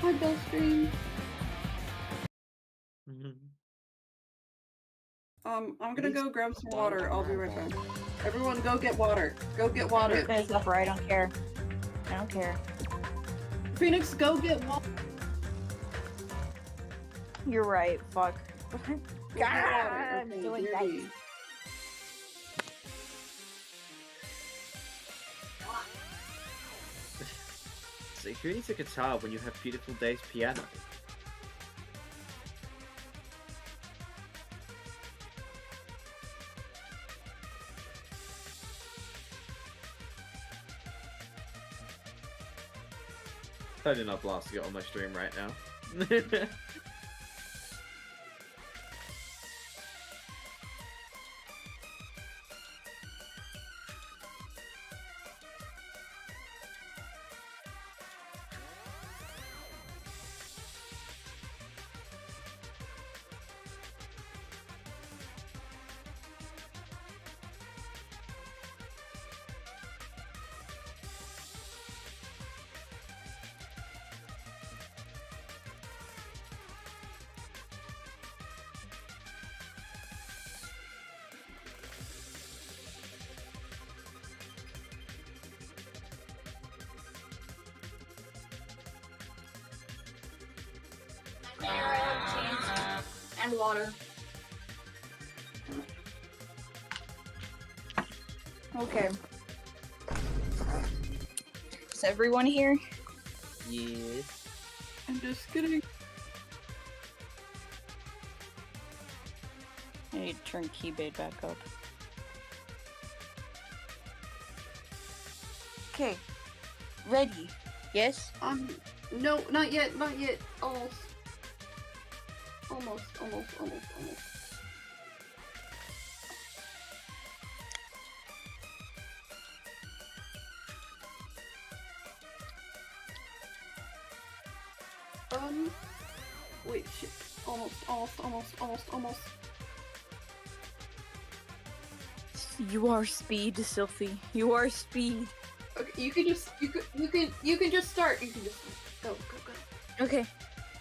Hi, Billstream. I'm gonna go grab some water. I'll be right back. Everyone, go get water. Go get water. This guy's up, I don't care. I don't care. Phoenix, go get water. You're right. Fuck. God, I'm Okay, doing here that. it is. So who needs a guitar when you have Beautiful Day's piano? Totally not blasting it on my stream right now. And water. Okay. Is everyone here? Yeah. I'm just kidding. I need to turn Keybait back up. Okay. Ready? Yes? No, not yet, not yet. Almost. Almost. Wait, shit. Almost. You are speed, Sylphie. You are speed. Okay, you can just start. You can just start. Go. Okay.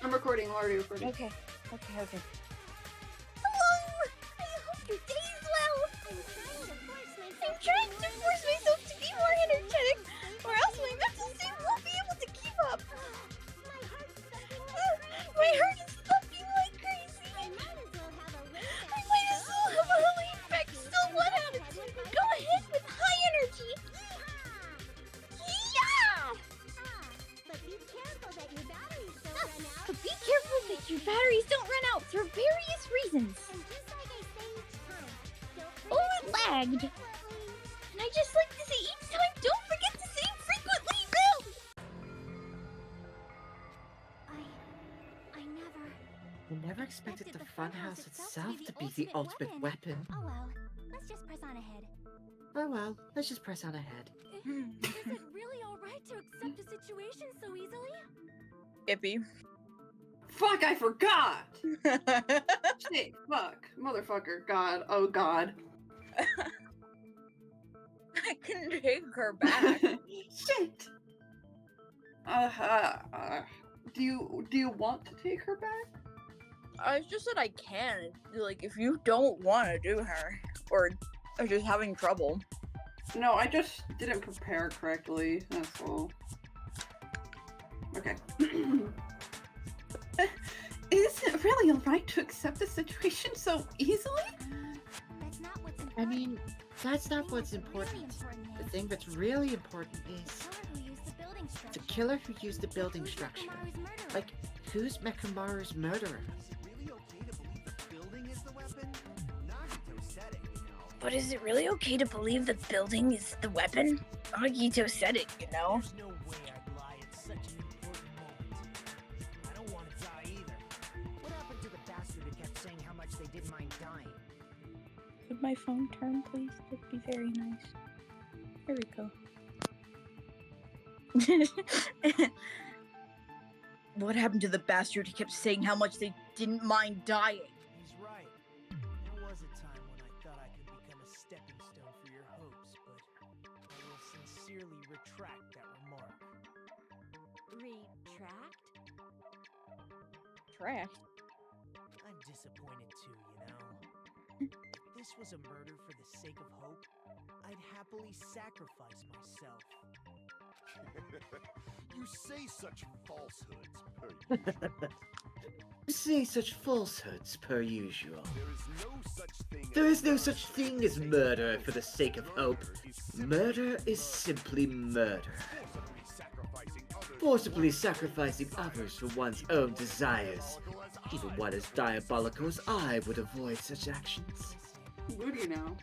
I'm recording. I'm already recording. Okay. Hello! I hope your day is well! I'm trying to force myself to be more energetic, or else my mental state won't be able to keep up. My heart is thumping like crazy. I might as well have a Helene Beck still one attitude. Go ahead with high energy. Yeah! But be careful that your batteries don't run out. But be careful that your batteries don't run out for various reasons. And just like I say each time, don't Oh, forget it to lagged. frequently. And I just like to say each time, don't forget to sing frequently, Bill! I never expected the funhouse itself to be the ultimate weapon. Oh well, let's just press on ahead. Oh well, let's just press on ahead. Is it really alright to accept a situation so easily? Ippy. Fuck, I forgot! Shit, fuck. Motherfucker. God. Oh, God. I can take her back. Shit! Do you want to take her back? I just said I can. Like, if you don't want to do her, or are just having trouble. No, I just didn't prepare correctly, that's all. Okay. Is it really alright to accept the situation so easily? That's not what's important. I mean, that's not what's important. The thing that's really important is the killer who used the building structure. Like, who's Mekamaru's murderer? But is it really okay to believe the building is the weapon? Agito said it, you know? There's no way I'd lie at such an important moment. I don't want to die either. What happened to the bastard who kept saying how much they didn't mind dying? Could my phone turn, please? That'd be very nice. Here we go. What happened to the bastard who kept saying how much they didn't mind dying? He's right. There was a time when I thought I could become a stepping stone for your hopes, but I will sincerely retract that remark. Retract? track. I'm disappointed too, you know. If this was a murder for the sake of hope, I'd happily sacrifice myself. You say such falsehoods, per usual. You say such falsehoods per usual. There is no such thing as murder for the sake of hope. Murder is simply murder. Forcibly sacrificing others for one's own desires. Even one as diabolical as I would avoid such actions. Who do you know?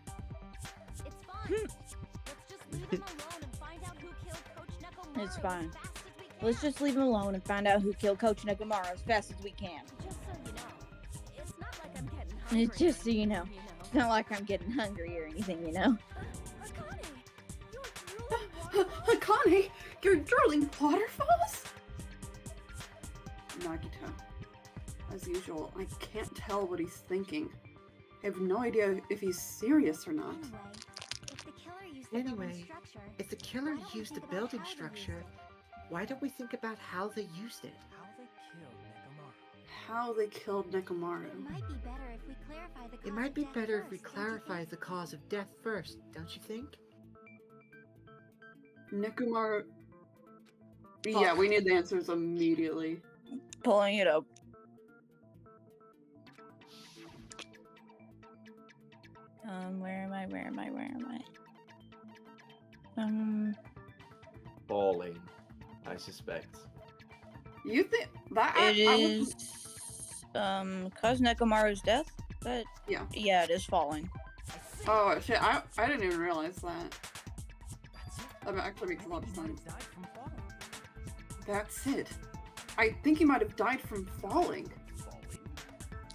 It's fine. Let's just leave him alone and find out who killed Coach Nekomaru It's fine. as fast as we can. Let's just leave him alone and find out who killed Coach Nekomaru as fast as we can. Just so you know, it's not like I'm getting hungry. It's just so you know. It's not like I'm getting hungry or anything, you know. Akane, you're drooling Akane, you're drooling waterfalls? Nagito. As usual, I can't tell what he's thinking. I have no idea if he's serious or not. Anyway, if the killer used the building structure, why don't we think about how they used it? How they killed Nekomaru. How they killed Nekomaru. It might be better if we clarify the cause of death first, don't you think? Nekomaru. Yeah, we need the answers immediately. Pulling it up. Where am I? Falling, I suspect. You think that It I is, cause Nekomaru's death? Yeah. Yeah, it is falling. Oh shit! I didn't even realize that. That actually makes a lot of sense. Died from falling. That's it. I think he might have died from falling.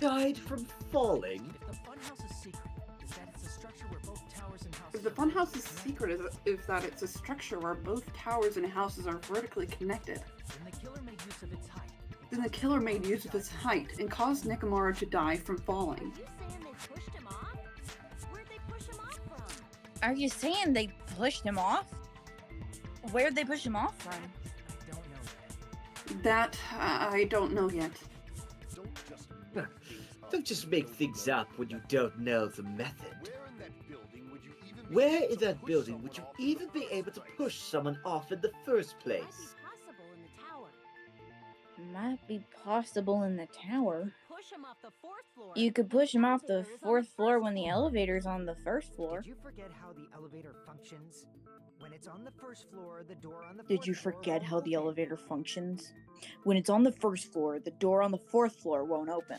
Died from falling? If the funhouse's secret is that it's a structure where both towers and houses. If the funhouse's secret is that it's a structure where both towers and houses are vertically connected, Then the killer made use of its height. then the killer made use of its height and caused Nekomaru to die from falling. Are you saying they pushed him off? Where'd they push him off from? Are you saying they pushed him off? Where'd they push him off from? I don't know yet. That I don't know yet. Don't just make things up when you don't know the method. Where in that building would you even be able to push someone off in the first place? Might be possible in the tower. Might be possible in the tower. Push him off the 4th floor. You could push him off the 4th floor when the elevator's on the 1st floor. Did you forget how the elevator functions? When it's on the 1st floor, the door on the Did you 4th floor forget won't how the open. elevator functions? When it's on the 1st floor, the door on the 4th floor won't open.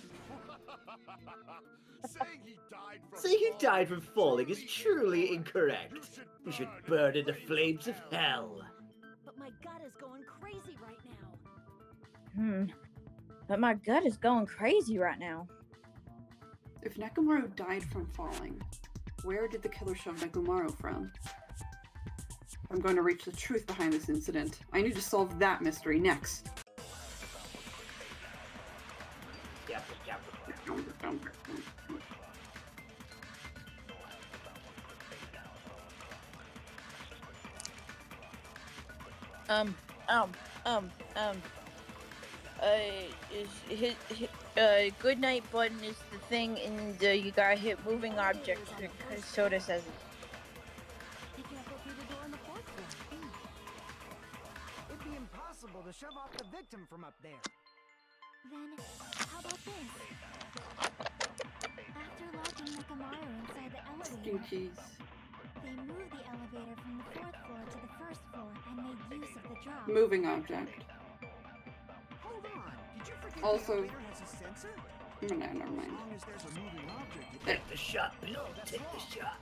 Saying he died from falling is truly incorrect. You should burn in the flames of hell. But my gut is going crazy right now. But my gut is going crazy right now. If Nekomaru died from falling, where did the killer shove Nekomaru from? I'm going to reach the truth behind this incident. I need to solve that mystery next. Good night button is the thing, and you gotta hit moving objects because Soda says it. He can't go through the door on the 4th floor. It'd be impossible to shove off the victim from up there. Then, how about this? After locking Nekomaru inside the elevator, Stinkies. they moved the elevator from the 4th floor to the 1st floor and made use of the drop. Moving object. Hold on. Did you forget Also- the elevator has a sensor? No, never As mind. long as there's a moving object, you Take the shot, Bill. Take the shot.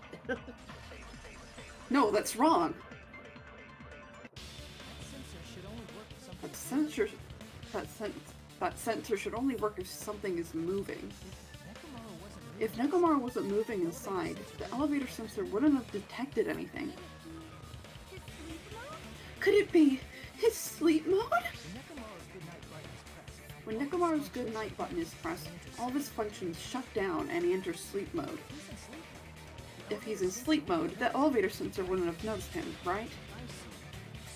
No, that's wrong. That sensor should only work if something. That sensor should only work if something is moving. If Nekomaru wasn't moving, If Nekomaru wasn't moving inside, the elevator sensor wouldn't have detected anything. His sleep mode? Could it be his sleep mode? when Nekomaru's good night button is When Nekomaru's good night button is pressed, pressed, all of his functions shut down and he enters sleep mode. If he's in sleep mode, the elevator sensor wouldn't have noticed him, right?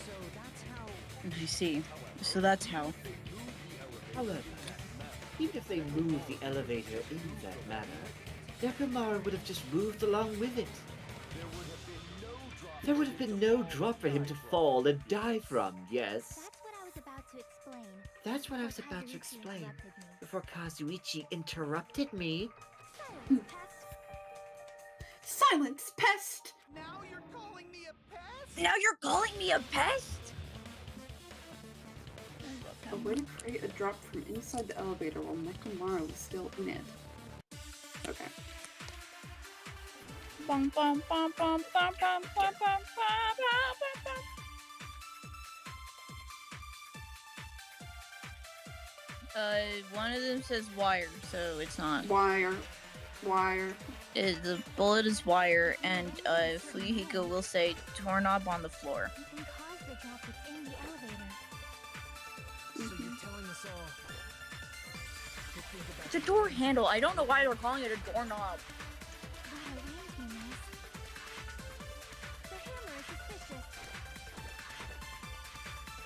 so that's how. I see. So that's how. However, Even if they moved the elevator in that manner, Nekomaru would have just moved along with it. There would have been no drop for him to fall and die from, yes? That's what I was about to explain. Before Kazuichi interrupted me. Silence, pest! Now you're calling me a pest? Now you're calling me a pest? A way to create a drop from inside the elevator while Nekomaru is still in it. Okay. Bum, bum, bum, bum, bum, bum, bum, bum, bum, bum. One of them says wire, so it's not. Wire. Wire. The bullet is wire, and Fuyuhiko will say doorknob on the floor. You can cause the drop within the elevator. So you're telling us all to think about It's a door handle. I don't know why they're calling it a doorknob. Wow, Ramsey, miss. The hammer is suspicious.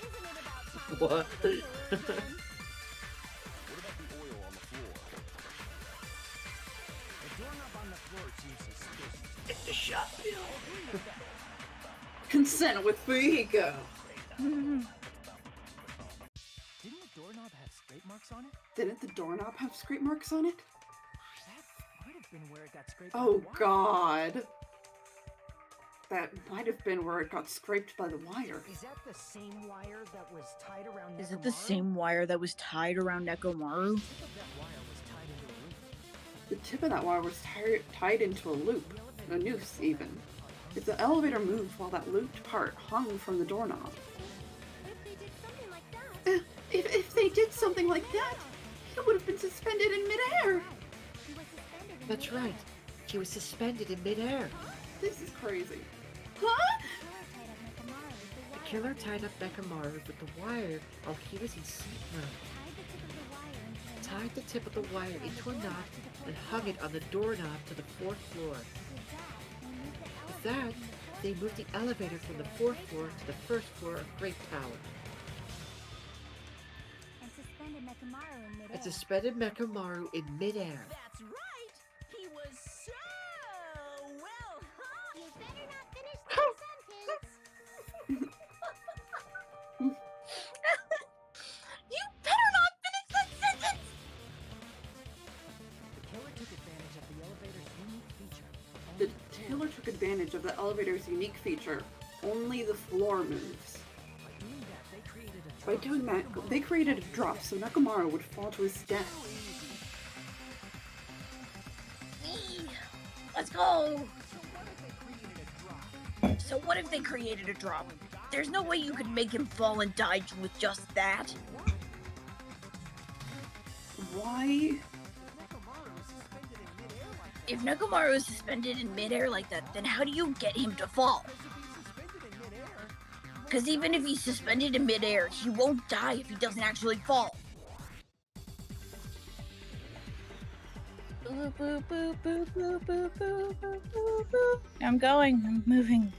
Isn't it about time What? we get the killer again? the doorknob on the floor seems suspicious. It's a shot. Consent with Fuyuhiko. Didn't the doorknob have scrape marks on it? Didn't the doorknob have scrape marks on it? That might have been where it got scraped. by Oh the wire. god. That might have been where it got scraped by the wire. Is that the same wire that was tied around Is it the Nekomaru? same wire that was tied around Nekomaru? The tip of that wire was tied into a loop. The tip of that wire was tied into a loop. A noose, even. If the elevator moved while that looped part hung from the doorknob. If they did something like that, If they did something like that, he would have been suspended in midair. he was suspended in That's midair. right. He was suspended in midair. This is crazy. Huh? The killer tied up Nekomaru with the wire. The killer tied up Nekomaru with the wire while he was in sleep mode. Tied the tip of the wire into a knot. Tied the tip of the wire into a knot and hung it on the doorknob to the 4th floor. With that, we moved the With that, they moved the elevator from the 4th floor to the 1st floor of Great Tower and suspended Nekomaru in midair. and suspended Nekomaru in midair. That's right! He was so well hung! You better not finish that sentence. You better not finish that sentence! The killer took advantage of the elevator's unique feature. The killer took advantage of the elevator's unique feature. Only the floor moves. By doing that, they created a By doing that, they created a drop so Nekomaru would fall to his death. Eee, let's go! So what if they created a drop? So what if they created a drop? There's no way you could make him fall and die with just that. Why? If Nekomaru is suspended in midair like that, then how do you get him to fall? Because even if he's suspended in midair, he won't die if he doesn't actually fall. Boop, boop, boop, boop, boop, boop, boop, boop, boop, boop. I'm going. I'm moving.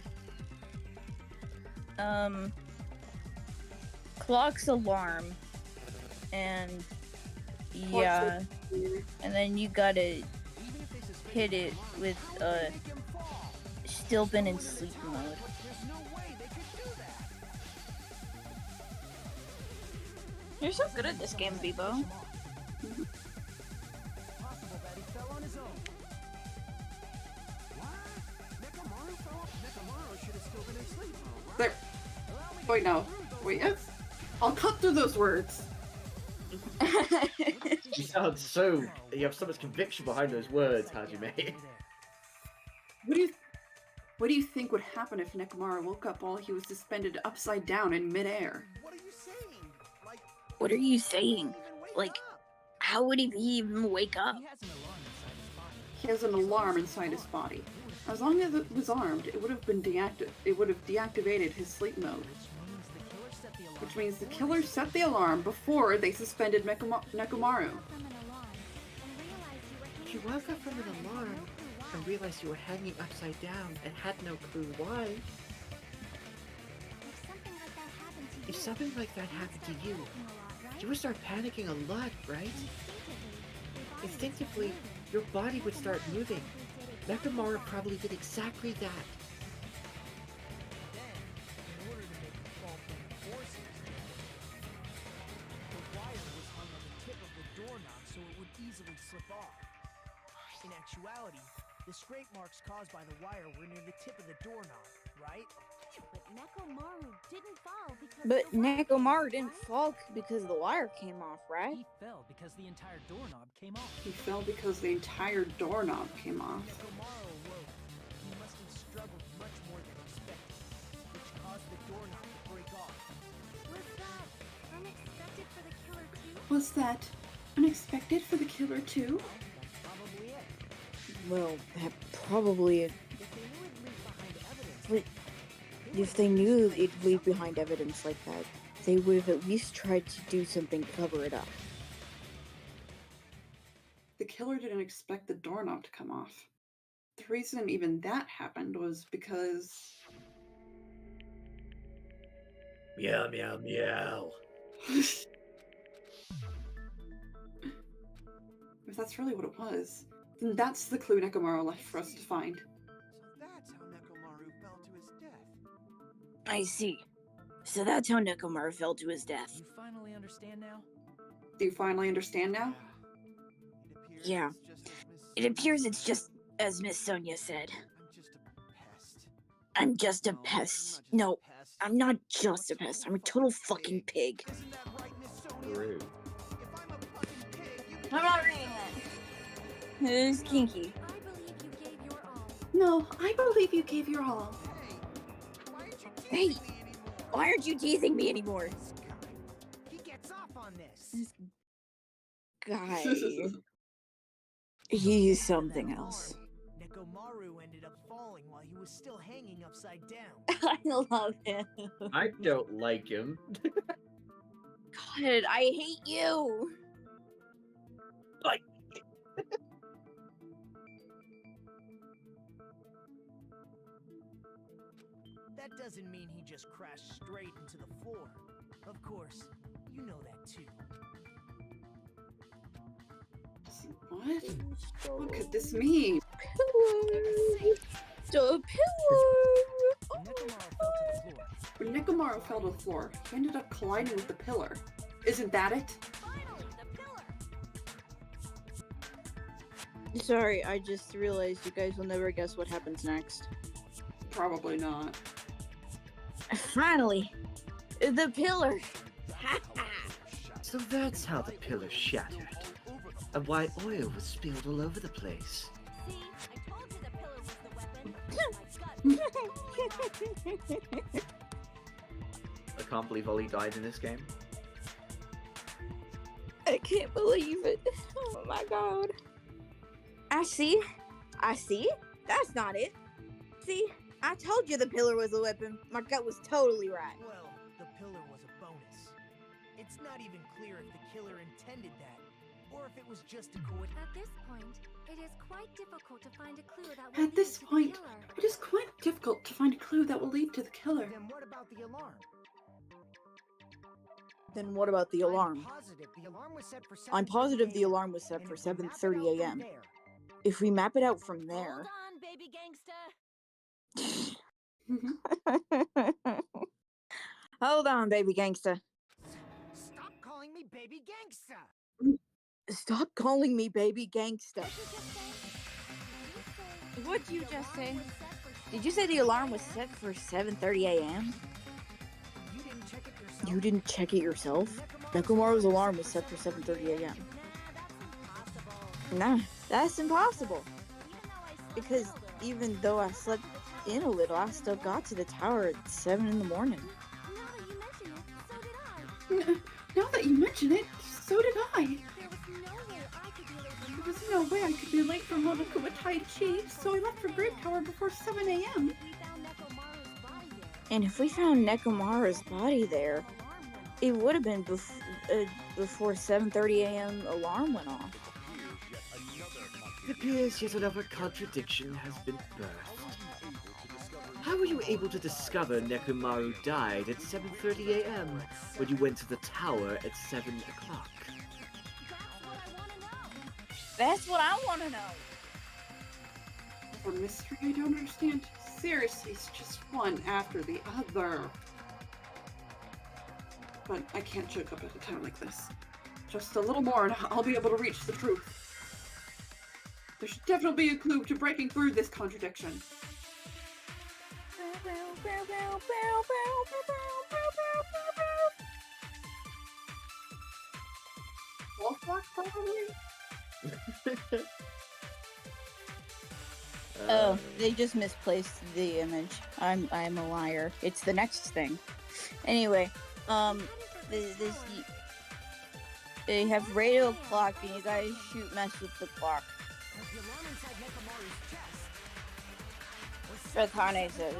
Clock's alarm. And yeah. And then you gotta hit it with still been in sleep mode. You're so good at this game, Bebo. Possible that he fell on his own. What? Nekomaru should have still been asleep. There. Wait, no. Wait, yes? I'll cut through those words. You sound so. You have so much conviction behind those words, Hajime. What do you think would happen if Nekomaru woke up while he was suspended upside down in midair? What are you saying? Like, What are you saying? even wake Like, up. how would he even wake up? He has an alarm inside his body. He has an alarm inside his body. As long as it was armed, it would have deactivated his sleep mode. Which means the killer set the alarm. Which means the killer set the alarm before they suspended Nekomaru. From an alarm and realized you were If you woke up from an alarm and realized you were hanging upside down and had no clue why, If something like that happened to you, you you would start panicking a lot, right? Instinctively, your body would start moving. Nekomaru probably did exactly that. In order to make it fall from the forces, the wire was hung on the tip of the doorknob so it would easily slip off. In actuality, the scrape marks caused by the wire were near the tip of the doorknob, right? But Nekomaru didn't fall because But the wire Nekomaru came didn't off, fall because the wire came off, right? He fell because the entire doorknob came off. He fell because the entire doorknob came off. Nekomaru awoke. He must have struggled much more than expected, which caused the doorknob to break off. Was that unexpected for the killer too? Was that unexpected for the killer too? That's probably it. Well, that probably. If they knew it'd leave behind evidence, But if they knew it'd leave behind evidence like that, they would have at least tried to do something to cover it up. The killer didn't expect the doorknob to come off. The reason even that happened was because Meow, meow, meow. if that's really what it was, then that's the clue Nekomaru left for us to find. So that's how Nekomaru fell to his death. I see. So that's how Nekomaru fell to his death. You finally understand now? Do you finally understand now? Yeah. It appears Yeah. It appears it's just as Miss Sonia said. I'm just a pest. I'm just a No, pest. I'm No, not just a pest. I'm not just a pest. I'm a total fucking pig. Isn't that right, Miss Sonia? Rude. If I'm a fucking pig, you I'm not reading that. It is kinky. I believe you gave your all. No, I believe you gave your all. Hey, why Hey, aren't you teasing me anymore? why aren't you teasing me anymore? This guy, he gets off on this. Guy. He's something else. Nekomaru ended up falling while he was still hanging upside down. I love him. I don't like him. God, I hate you. That doesn't mean he just crashed straight into the floor. Of course, you know that too. What? What could this mean? Pillow. The pillow. When Nekomaru fell to the floor, When Nekomaru fell to the floor, he ended up colliding with the pillar. Isn't that it? Finally, the pillar. Sorry, I just realized you guys will never guess what happens next. Probably not. Finally, the pillar. So that's how the pillar shattered. And why oil was spilled all over the place. See, I told you the pillar was the weapon. My gut. I can't believe Ollie died in this game. I can't believe it. Oh my god. I see. That's not it. See, I told you the pillar was a weapon. My gut was totally right. well, the pillar was a bonus. It's not even clear if the killer intended that, or if it was just a coincidence. At this point, it is quite difficult to find a clue that will At lead this to point, the killer. it is quite difficult to find a clue that will lead to the killer. Then what about the alarm? Then what about the alarm? I'm positive the alarm was set I'm for positive the alarm was set 7 for a.m., and 7:30 a.m. if we map it out from If we map it out from Hold on, baby gangsta. there. Hold on, baby gangsta. Stop calling me baby gangsta! Stop calling me baby gangsta. What'd you just say? What'd you say? Did you say the alarm was set for 7:30 a.m.? You didn't check it yourself? You didn't check it yourself? Nekomaru's alarm was set for 7:30 a.m. Nah, Nah, that's that's impossible. impossible. Even Because even though I slept in a little, I still got to the tower at 7 in the morning. Now that you mention it, so did I. Now that you mention it, so did I. There was no way I could be late for There was no way I could be late for Monokuma Chi, so I left for Grape Tower before 7 a.m. We found Nekomaru's body there. And if we found Nekomaru's body there, Alarm went it would have been before 7:30 a.m. alarm went off. It appears yet another contradiction has been birthed. How how were you able to discover Nekomaru died at 7:30 a.m. when you went to the tower at 7 o'clock? That's what I want to know. That's what I want to know. A mystery I don't understand? Seriously, it's just one after the other. But I can't choke up at a time like this. Just a little more and I'll be able to reach the truth. There should definitely be a clue to breaking through this contradiction. Wall clock, probably? Oh, they just misplaced the image. I'm a liar. It's the next thing. Anyway, they have radio clock and you guys mess with the clock. Rathane says.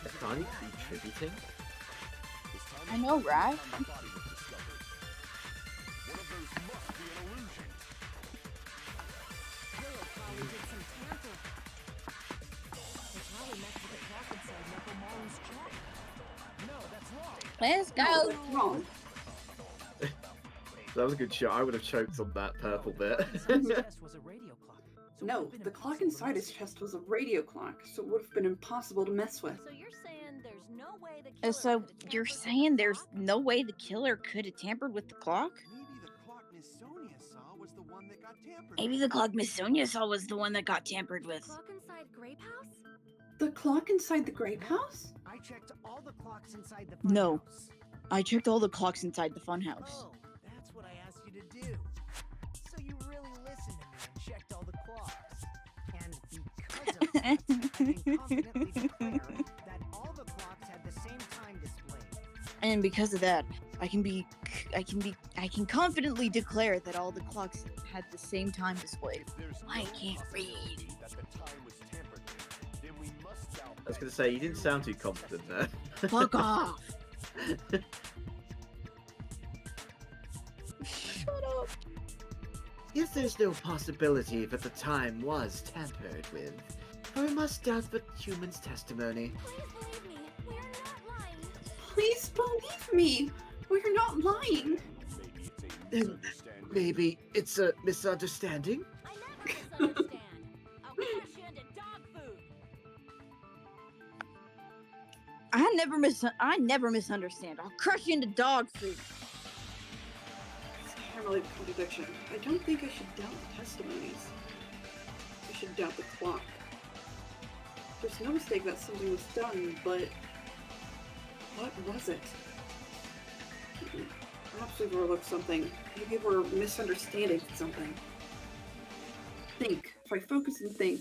Is Connie contributing? I know, right? Let's go. No, that's wrong. That was a good shot. I would have choked on that purple bit. His chest was a radio clock. So it No, would've been the clock impossible inside to his mess chest was a radio clock, so it would have been impossible to mess with. So you're saying there's no way the killer So could have you're tampered with the saying there's clock? no way the killer could have tampered with the clock? Maybe the clock Miss Sonia saw was the one that got tampered Maybe with. the clock Miss Sonia saw was the one that got tampered with. Clock inside Grape House? The clock inside the grape house? I checked all the clocks inside the No. funhouse. I checked all the clocks inside the funhouse. Oh, that's what I asked you to do. So you really listened to me and checked all the clocks. And because of that, I can confidently declare that all the clocks had the same time displayed. And because of that, I can confidently declare that all the clocks had the same time displayed. I can't read. I was going to say, you didn't sound too confident there. Fuck off. Shut up. If there's no possibility that the time was tampered with, we must doubt the human's testimony. Please believe me. We're not lying. Please believe me. We're not lying. Then maybe it's a misunderstanding? I never misunderstand. I'll crush you into dog food. I never misunderstand. I'll crush you into dog food. It's not really a contradiction. I don't think I should doubt the testimonies. I should doubt the clock. There's no mistake that something was done, but what was it? Perhaps we've overlooked something. Maybe we're misunderstanding something. Think. If I focus and think.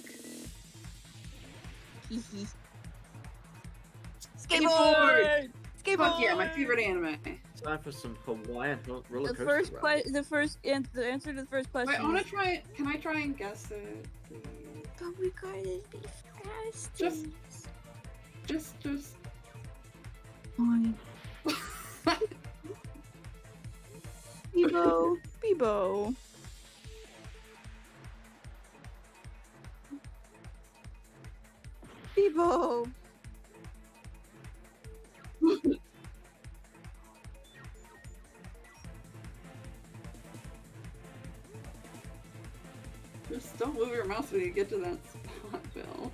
Skateboard! Skateboard! Fuck yeah, my favorite anime. Time for some Hawaiian roller The coaster first ride. the answer to the first question. Wait, I wanna try. Can I try and guess it? Please? But we gotta be fast. Just. Fine. Bebo. Bebo. Bebo. Just don't move your mouse when you get to that spot, Bill.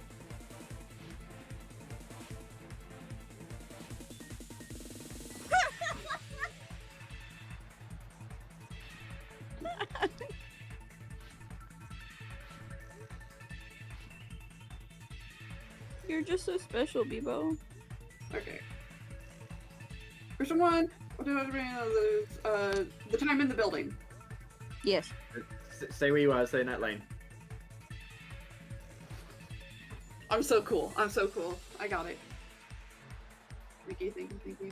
You're just so special, Bebo. Okay. Question one. The time in the building. Yes. Stay where you are, stay in that lane. I'm so cool. I'm so cool. I got it. Thank you, thank you, thank you.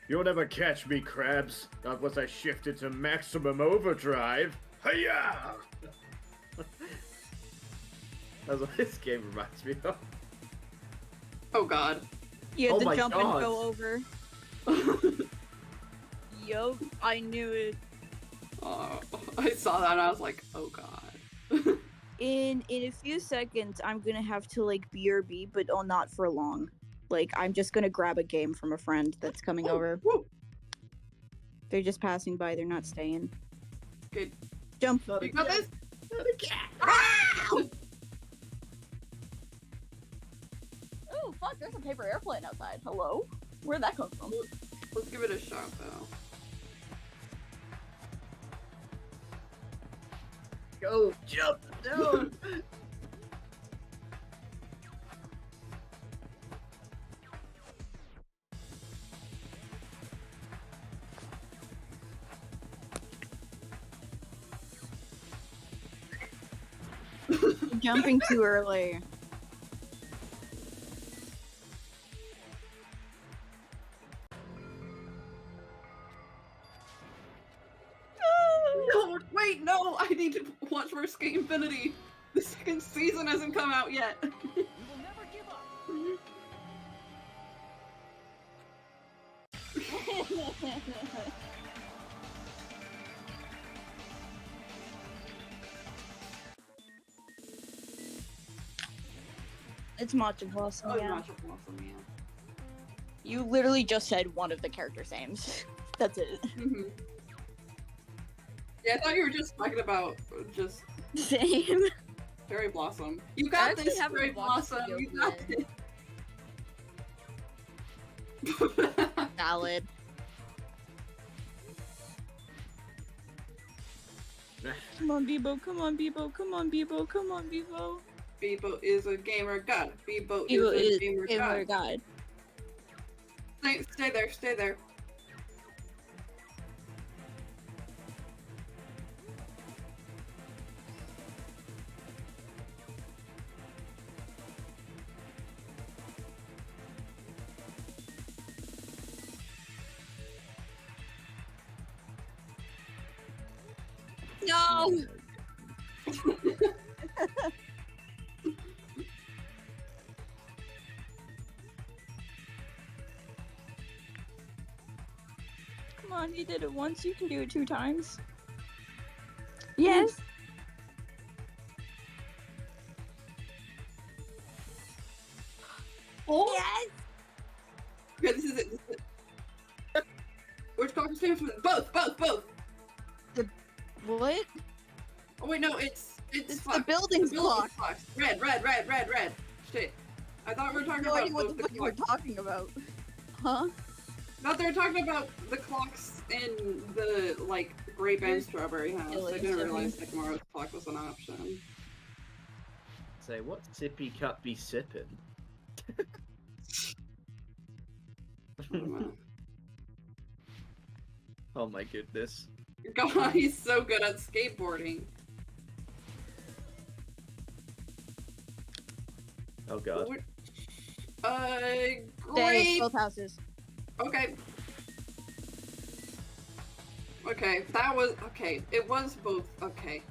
You'll never catch me, Krabs. Not once I shifted to maximum overdrive. Hiya! That's what this game reminds me of. Oh god. You had Oh to my jump God. and go over. Yup, I knew it. Oh, I saw that and I was like, oh god. In a few seconds, I'm gonna have to like BRB, but not for long. Like I'm just gonna grab a game from a friend that's coming over. Woo! They're just passing by. They're not staying. Good. Jump. Not You got again. this? Not again. Ooh, fuck, there's a paper airplane outside. Hello? Where'd that come from? Let's give it a shot, though. Go, jump, no! Jumping too early. No, wait, no! I need to watch for Skate Infinity! The second season hasn't come out yet! We will never give up. It's Matcha Blossom. Oh, Yeah. Matcha Blossom, yeah. You literally just said one of the characters' names. That's it. Mhm. Yeah, I thought you were just talking about just Same. Cherry Blossom. You I got actually this, haven't Cherry watched Blossom! the You got opening. this! Valid. Come on, Bebo. Come on, Bebo. Come on, Bebo. Come on, Bebo. Bebo is a gamer god. Bebo Bebo is is a gamer gamer god. god. Stay there, stay there. No. Come on, you did it once. You can do it 2 times. Yes. Oh! Yes. Okay, this is it. This is it. Which clock is famous for? Both! What? Oh wait, no, it's It's fuck. the building's clock. Clocks. Red. Shit. I thought we were talking No about idea what both the the fuck you were clocks. talking about. Huh? I thought they were talking about the clocks in the, like, grape and strawberry house. I didn't Silly. realize Tomorrow's clock was an option. Say, what sippy cup be sipping? Oh my goodness. God, he's so good at skateboarding. Oh god. What- Stay, great! both houses. Okay. Okay, that was, okay, it was both, okay.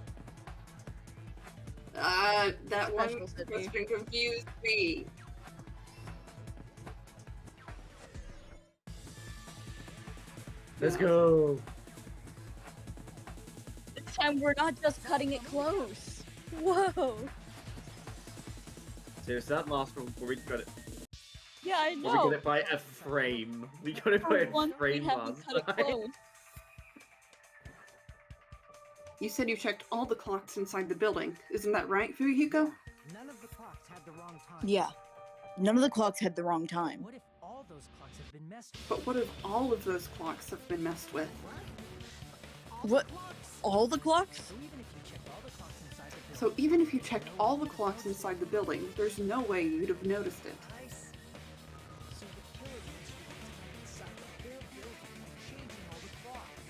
That one Special city. question confused me. Let's go. This time we're not just cutting it close. Whoa. Seriously, that last one where we got it. Yeah, I Where we know. got it by a frame. We got it by For once, a we frame haven't last cut it time. close. You said you checked all the clocks inside the building. Isn't that right, Fuyuhiko? None of the clocks had the wrong time. Yeah. None of the clocks had the wrong time. What if all those clocks have been messed with? But what if all of those clocks have been messed with? What? All the clocks? So even if you checked all the clocks inside the building, So even if you checked all the clocks inside the building, there's no way you'd have noticed it. I see. So the killer used inside the whole building, changing all the clocks.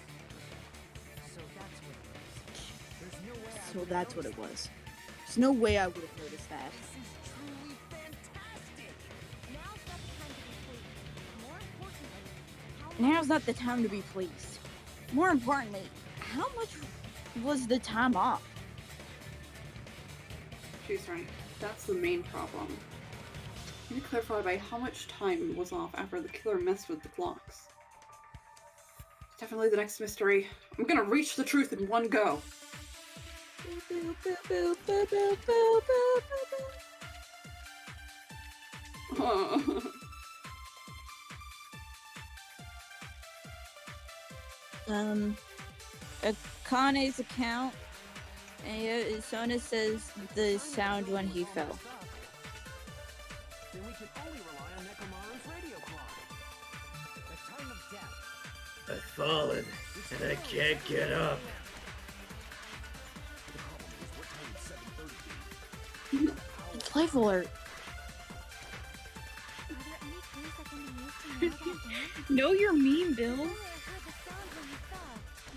So that's what it was. There's no way I So that's what it was. There's no way I would have noticed that. This is truly fantastic. Now's not the time to be pleased. More importantly, Now's not the time to be pleased. More importantly, how much was the time off? She's right. That's the main problem. Can you clarify by how much time was off after the killer messed with the clocks? It's definitely the next mystery. I'm gonna reach the truth in one go. Boo, boo, boo, boo, boo, boo, boo, boo, boo. Kane's account, and Sona says the sound when he fell. Then we can only rely on Nekomaru's radio clock. The time of death. I've fallen, and I can't get up. Life alert. Are there any clues that can be used to narrow that down? No, you're mean, Bill. Oh, I heard the sound when you fell.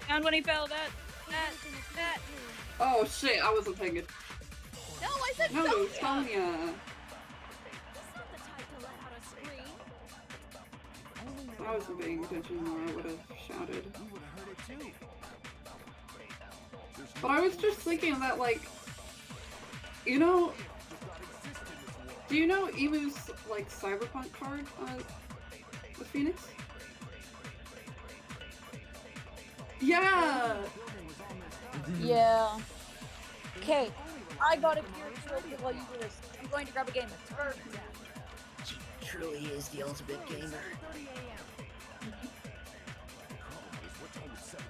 Sound when he fell. That. Oh shit, I wasn't paying it. No, I said No, Sonya. Sonya. That's not the type to let out a scream. If I wasn't paying attention more, I would have shouted. You would have heard it too. But I was just thinking that, like, you know, do you know Emu's, like, cyberpunk card, the Phoenix? Yeah! Yeah. Okay, I got a pure trophy while you do this. I'm going to grab a game. She truly is the ultimate gamer. Are there any clues that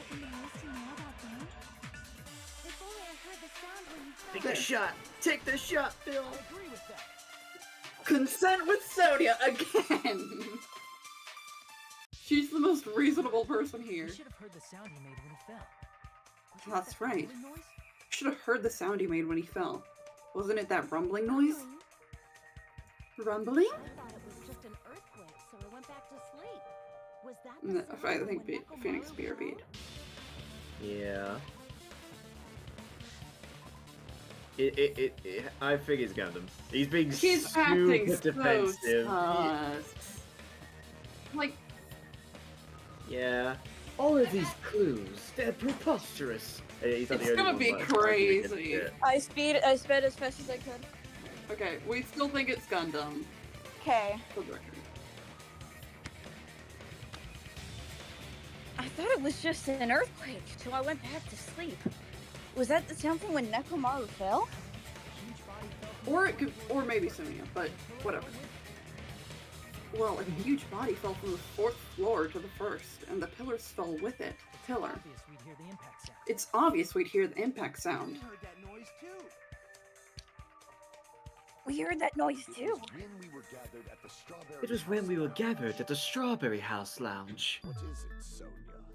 can be used to narrow that down? If only I heard the sound when you fell. Take the shot! Take the shot, Bill! Agree with that. Consent with Sonia again! She's the most reasonable person here. You should have heard the sound he made when he fell. That's That right. rumbling noise? Should have heard the sound he made when he fell. Wasn't it that rumbling noise? Rumbling? I thought it was just an earthquake, so I went back to sleep. Was that the No, sound I when think Nekomaru Phoenix fell? BRB'd. Yeah. I think he's got him. He's being He's super acting so defensive. sus. Like, Yeah. All of these clues, they're preposterous. He's not the It's only gonna one be that's arguing against crazy. it. I sped as fast as I could. okay, we still think it's Gundam, Okay. for the record. I thought it was just an earthquake, so I went back to sleep. Was that the sound from when Nekomaru fell? Or it could, or maybe Sonia, but whatever. Well, a huge body fell from the 4th floor to the 1st, and the pillars fell with it. Pillar. Obvious we'd hear the impact sound. It's obvious we'd hear the impact sound. We heard that noise too. We heard that noise too. When we were gathered at the strawberry. It was when we were gathered at the Strawberry House Lounge. What is it, Sonia?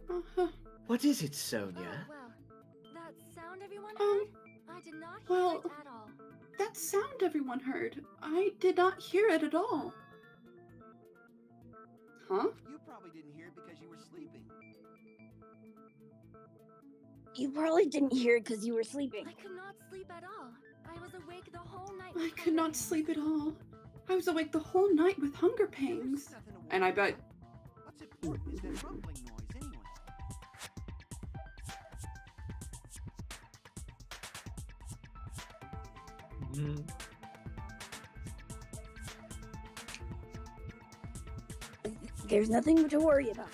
Uh-huh. What is it, Sonia? Well, that sound everyone heard? I did not hear well, it at all. That sound everyone heard. I did not hear it at all. Huh? You probably didn't hear it because you were sleeping. You probably didn't hear it because you were sleeping. I could not sleep at all. I was awake the whole night. I with could hunger not pangs. sleep at all. I was awake the whole night with hunger pangs. Nothing to And I worry bet. about. What's important is that rumbling noise anyway. There's nothing to worry about.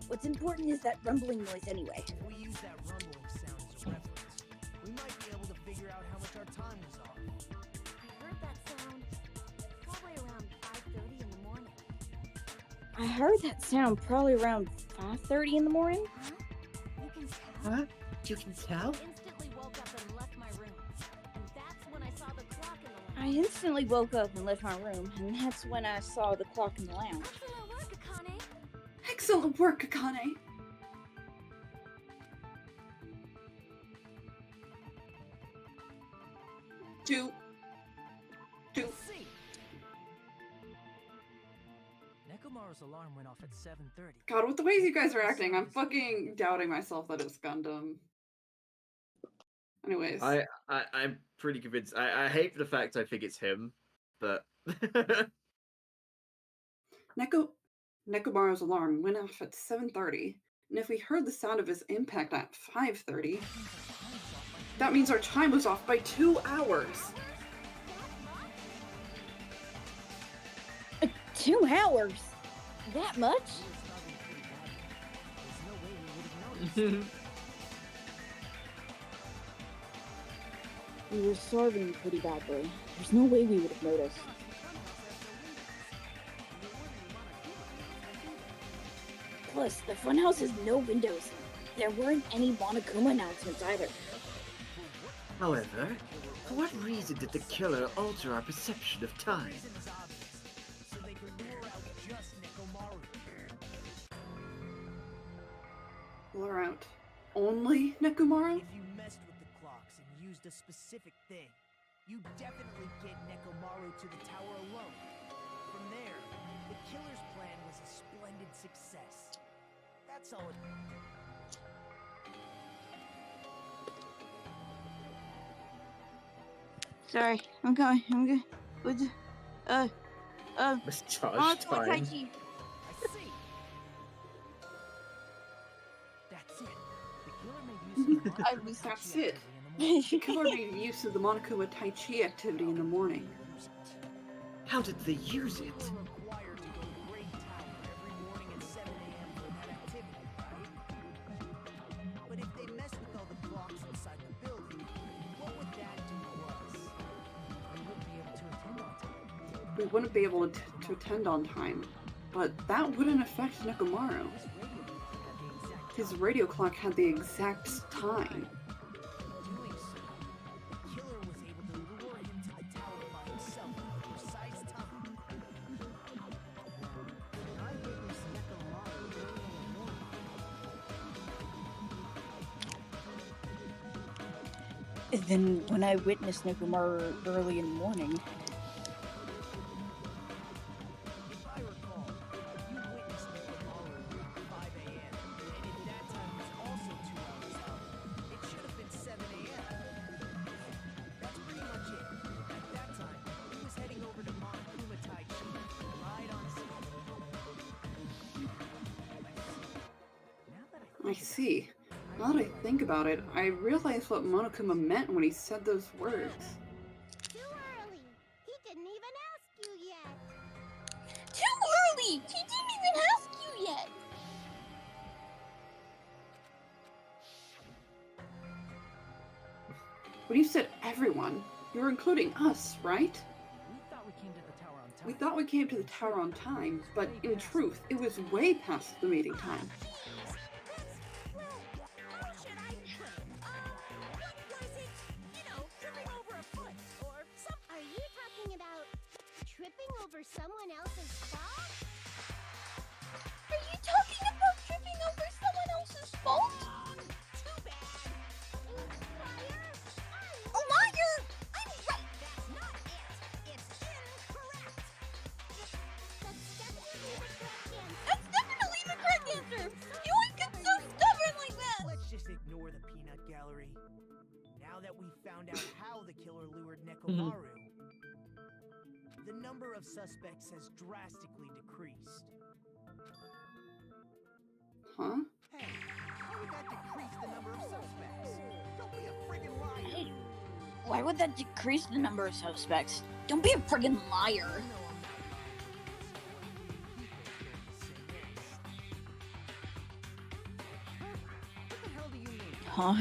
What's important is that rumbling noise anyway. If we use that rumbling sound as a reference, we might be able to figure out how much our time was off. I heard that sound probably around 5:30 in the morning. I heard that sound probably around 5:30 in the morning. You can tell? Huh? You can tell? Instantly woke up and left my room. And that's when I saw the clock in the I lounge. instantly woke up and left my room, and that's when I saw the clock in the lounge. Excellent work, Akane. Excellent work, Akane. Two. See. Nekomaru's alarm went off at 7:30. God, with the ways you guys are acting, I'm fucking doubting myself that it's Gundam. Anyways. I'm pretty convinced. I hate the fact I think it's him, but Nekomaru's alarm went off at 7:30, and if we heard the sound of his impact at 5:30, that means our time was off by 2 hours. 2 hours? That much? We were starving pretty badly. There's no way we would have noticed. Plus, the funhouse has no windows. There weren't any Monokuma announcements either. However, for what reason did the killer alter our perception of time? So they can lure out just Nekomaru. Lure out only Nekomaru? If you messed with the clocks and used a specific thing, you definitely get Nekomaru to the tower alone. From there, the killer's plan was a splendid success. That's all it... Sorry, I'm coming. I'm good. What's Massage time. I see. That's it. The killer made use of the I was- that's it. The killer made use of the Monokuma Tai Chi activity in the morning. How did they use it? required to go to Great Tower every morning at 7 a.m. for that activity, right? But if they mess with all the clocks inside the building, what would that do to us? We wouldn't be able to attend on time. We wouldn't be able to attend on time, but that wouldn't affect Nekomaru. His radio clock had the exact time. Doing so, the killer was able to lure him to the tower by himself at a precise time. I witnessed Nekomaru early in the morning. Then, when I witnessed Nekomaru early in the morning, If I recall, you witnessed Nekomaru around 5 a.m., and if that time was also 2 hours out, it should have been 7 a.m. That's pretty much it. At that time, he was heading over to Monokuma Tai Chi, right on schedule. I see. Now that I think about it, I realize what Monokuma meant when he said those words. Too early. He didn't even ask you yet. Too early! He didn't even ask you yet! When you said everyone, you were including us, right? We thought we came to the tower on time. We thought we came to the tower on time, but in truth, it was way past the meeting time. What should I put? What was it? You know, tripping over a foot or some. Are you talking about tripping over someone else's fault? Are you talking about tripping over someone else's fault? Too bad. You liar! A liar! I'm right! That's not it. It's incorrect. That's definitely the correct answer. That's definitely the correct answer! You ain't get so stubborn like that! Let's just ignore the peanut gallery. Now that we've found out how the killer lured Nekomaru, the number of suspects has drastically decreased. Huh? Hey, how would that decrease the number of suspects? Don't be a friggin' liar. Hey, why would that decrease the number of suspects? Don't be a friggin' liar! What the hell do you mean? Huh?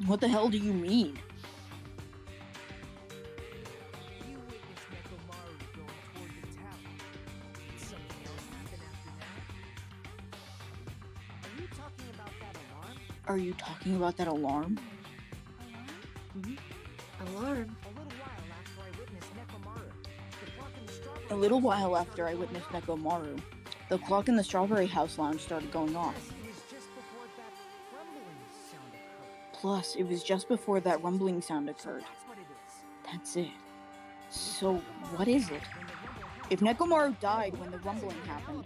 What the hell do you mean? You witnessed Nekomaru going toward the tower. Did something else happen after that? Are you talking about that alarm? are you talking about that alarm? Alarm? A little while after I witnessed Nekomaru, the clock in the strawberry A little while after I witnessed Nekomaru, the clock in the Strawberry House lounge started going off. It was just before that rumbling sound occurred. Plus, it was just before that rumbling sound occurred. That's what it is. That's it. So, what is it? If Nekomaru died when the rumbling happened,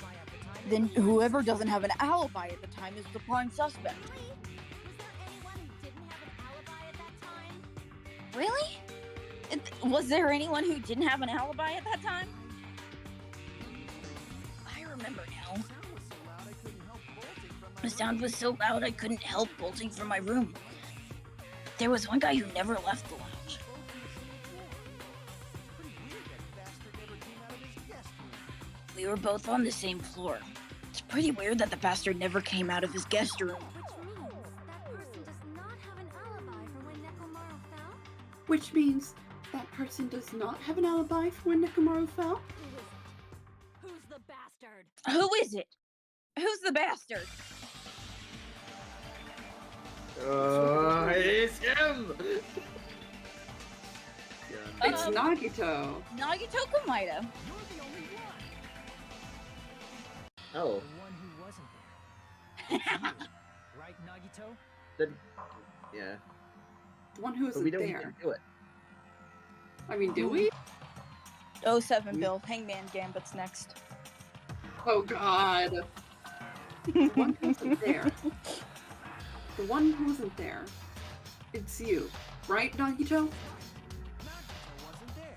then whoever doesn't have an alibi at the time is the prime suspect. Really? Was there anyone who didn't have an alibi at that time? Really? Was there anyone who didn't have an alibi at that time? I remember now. The sound was so loud I couldn't help bolting from my room. There was one guy who never left the lounge. We were both on the same floor. It's pretty weird that the bastard never came out of his guest room. Which means that person does not have an alibi for when Nekomaru fell? Who's the bastard? Who is it? Who's the bastard? It's him! It's Nagito. Nagito Komaeda. You're the only one. Oh, The one who wasn't there. It's you, right, Nagito? then, yeah. The one who But we isn't don't there. even do it. I mean, do we? 07 Bill. Hangman Gambit's next. Oh god. The one who isn't there. The one who isn't there. It's you. Right, Nagito? Nagito wasn't there.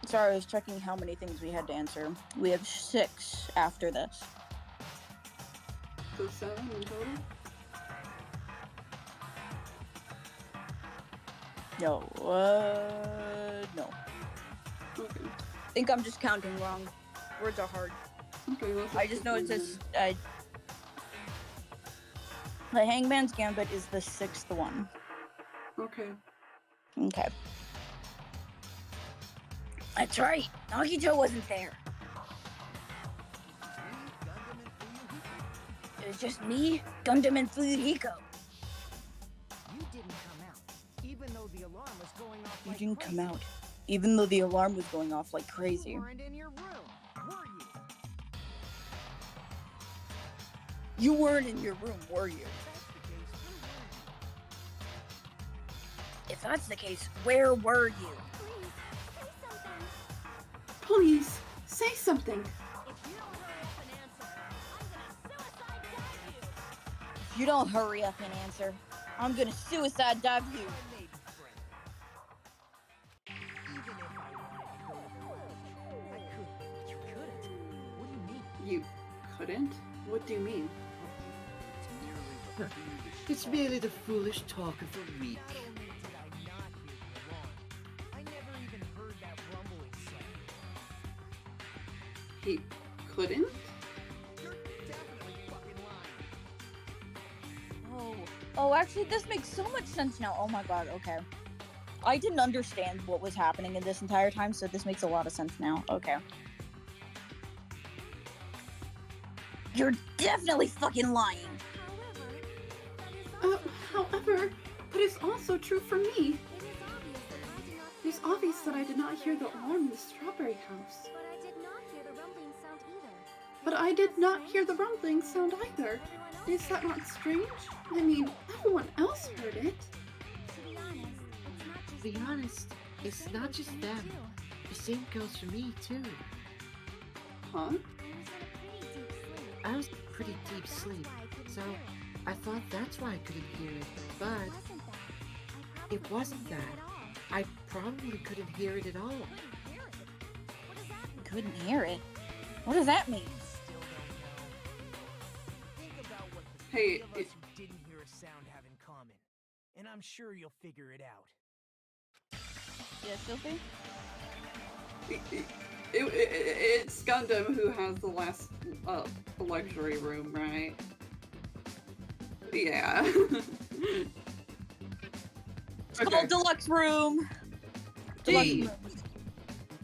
Sorry, I was checking how many things we had to answer. We have 6 after this. So 7 in total? No, no. Okay. I think I'm just counting wrong. Words are hard. Okay, let's I just know it says, the Hangman's Gambit is the 6th one. Okay. Okay. That's right. Nagito wasn't there. It was just me, Gundam, and Fuyuhiko. You didn't come out, even though the alarm was going off You like didn't crazy. come out, even though the alarm was going off like crazy. You weren't in your room, were you? You weren't in your room, were you? If that's the case, If that's the case, where where were you? were you? Please, say something. Please, say something. If you don't hurry up and answer, I'm gonna suicide dive you. If you don't hurry up and answer, I'm gonna suicide dive you. I may be friends. Even if I wanted to go to college, I could, but you couldn't. What do you mean? You couldn't? What do you mean? It's merely the foolish talk of the weak. Not only did I not hear the alarm, I never even heard that rumbling sound. He couldn't? You're definitely fucking lying. Oh, actually, this makes so much sense now. Oh my god, okay. I didn't understand what was happening in this entire time, so this makes a lot of sense now. Okay. You're definitely fucking lying. However, However, that is also true for me. it is obvious that I did not It's obvious that I did not hear the alarm in the strawberry house. But I did not hear the rumbling sound either. But I did not hear the rumbling sound either. Is that not strange? I mean, everyone else heard it. To be honest, it's not just them. The same goes for me, too. Huh? I was in a pretty deep sleep, so I thought that's why I couldn't hear it. But it wasn't that. I probably couldn't hear it at all. Couldn't hear it? What does that mean? Still don't know. Think about what the Hey, three of us who didn't hear a sound have in common, and I'm sure you'll figure it out. Yeah, Sophie? It's Gundam who has the last luxury room, right? Yeah. It's called Deluxe Room! Deluxe D. Rooms.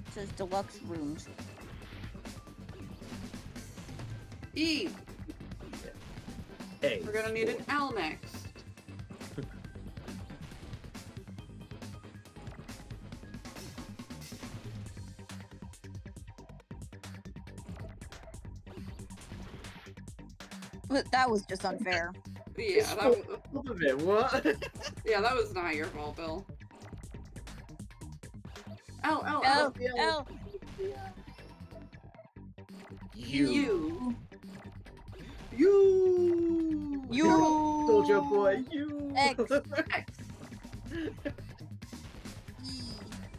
It says Deluxe Rooms. E. Hey. We're gonna need an L next. That was just unfair. Yeah, that was, Stop a bit, what? yeah, that was not your fault, Bill. L, L, L, L. L, You. You. you, Soldier boy, you. X, X.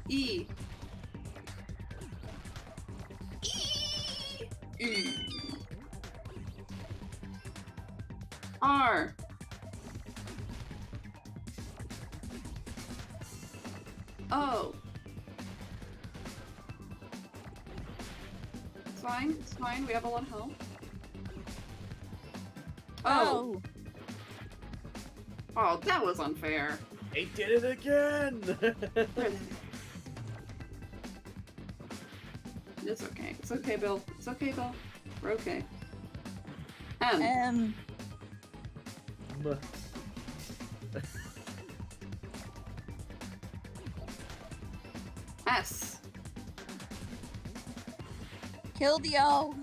E. E. R. O. It's fine, we have a lot of help. Oh. Oh, that was unfair. They did it again! It's okay. It's okay, Bill. It's okay, Bill. We're okay. M. S. Kill the O.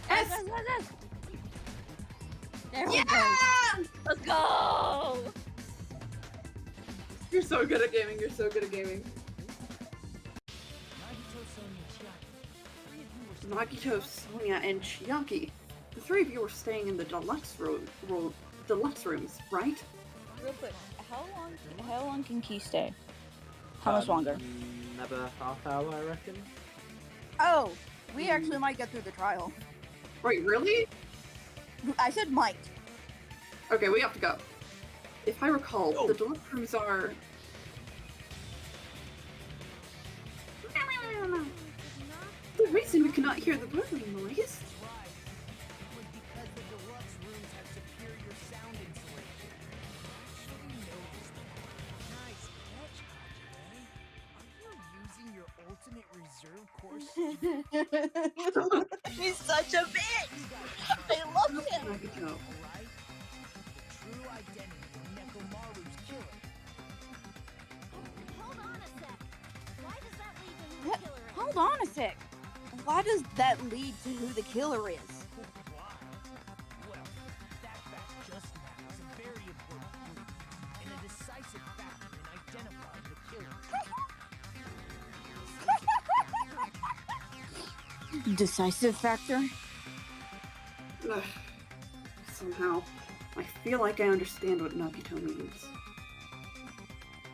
S. There we Yeah! go. Let's go. You're so good at gaming. You're so good at gaming. Nagito, Sonia, and Chiaki. The three of you were staying in the deluxe rooms, right? Real quick, how long can Key stay? How much longer? Another half hour, I reckon. Oh, we actually might get through the trial. Wait, really? I said might. Okay, we have to go. If I recall, the deluxe rooms are... The reason we cannot hear the buzzing noise. He's such a bitch. I love him. Nagito. What? Hold on a sec. Why does that lead to who the killer is? Well, that fact just now is a very important clue and a decisive factor in identifying the killer. Decisive factor? Ugh. Somehow, I feel like I understand what Nagito means.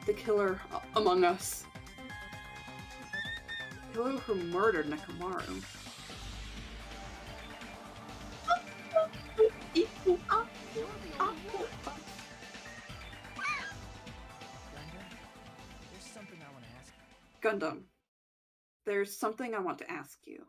The killer among us. The killer who murdered Nekomaru. Gundam, there's something I want to ask you.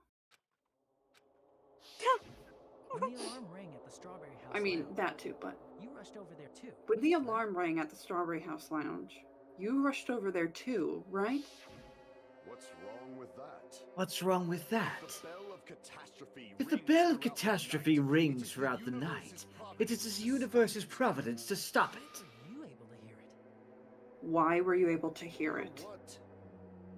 When the alarm rang at the Strawberry House I mean, Lounge, that too, but you rushed over there too. when the alarm rang at the Strawberry House Lounge, you rushed over there too, right? What's wrong with that? What's wrong with that? The bell of catastrophe If the rings bell of throughout the catastrophe night, rings it is throughout the universe's night, providence. it is this universe's providence to stop it. Were you able to hear it? Why were you able to hear it? What?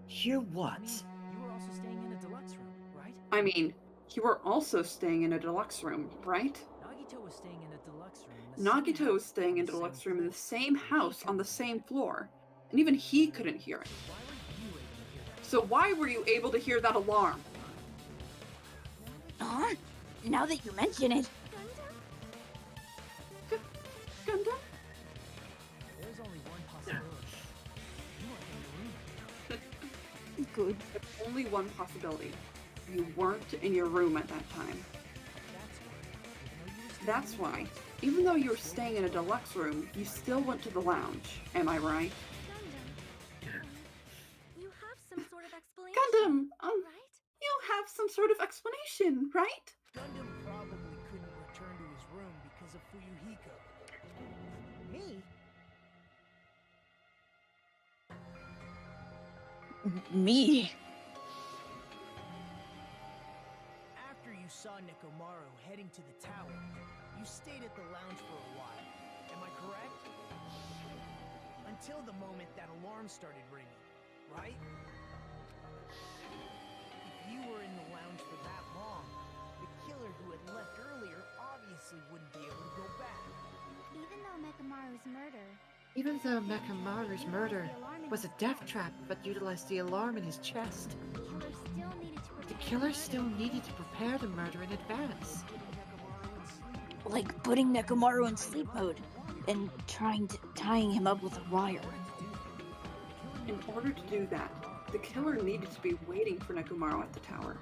Hear I what? mean, you were also staying in a deluxe room, right? I mean, you were also staying in a deluxe room, right? Nagito was staying in a deluxe room. In the same Nagito was house staying on in a the deluxe same room in the floor. same house on the same floor, and even he couldn't hear it. Why were you able to hear that? So why were you able to hear that alarm? Huh? Now that you mention it, Gundam? There's only one possibility. You weren't in the room. Good. There's only one possibility. You weren't in your room at that time. That's why, even though you were staying That's why, even though you were staying in a deluxe room, you still went to the lounge. Am I right? You have some sort of explanation. Gundam, right? you have some sort of explanation, right? Gundam probably couldn't return to his room because of Fuyuhiko. Me? Me. After you saw Nekomaru heading to the tower, you stayed at the lounge for a while. Am I correct? Until the moment that alarm started ringing, right? If you were in the lounge for that long, the killer who had left earlier obviously wouldn't be able to go back. Even though Mekamaru's murder was a death trap but utilized the alarm in his chest, the killer still needed to prepare the murder in advance. Like putting Nekomaru in sleep mode and tying him up with a wire. In order to do that, the killer needed to be waiting for Nekomaru at the tower.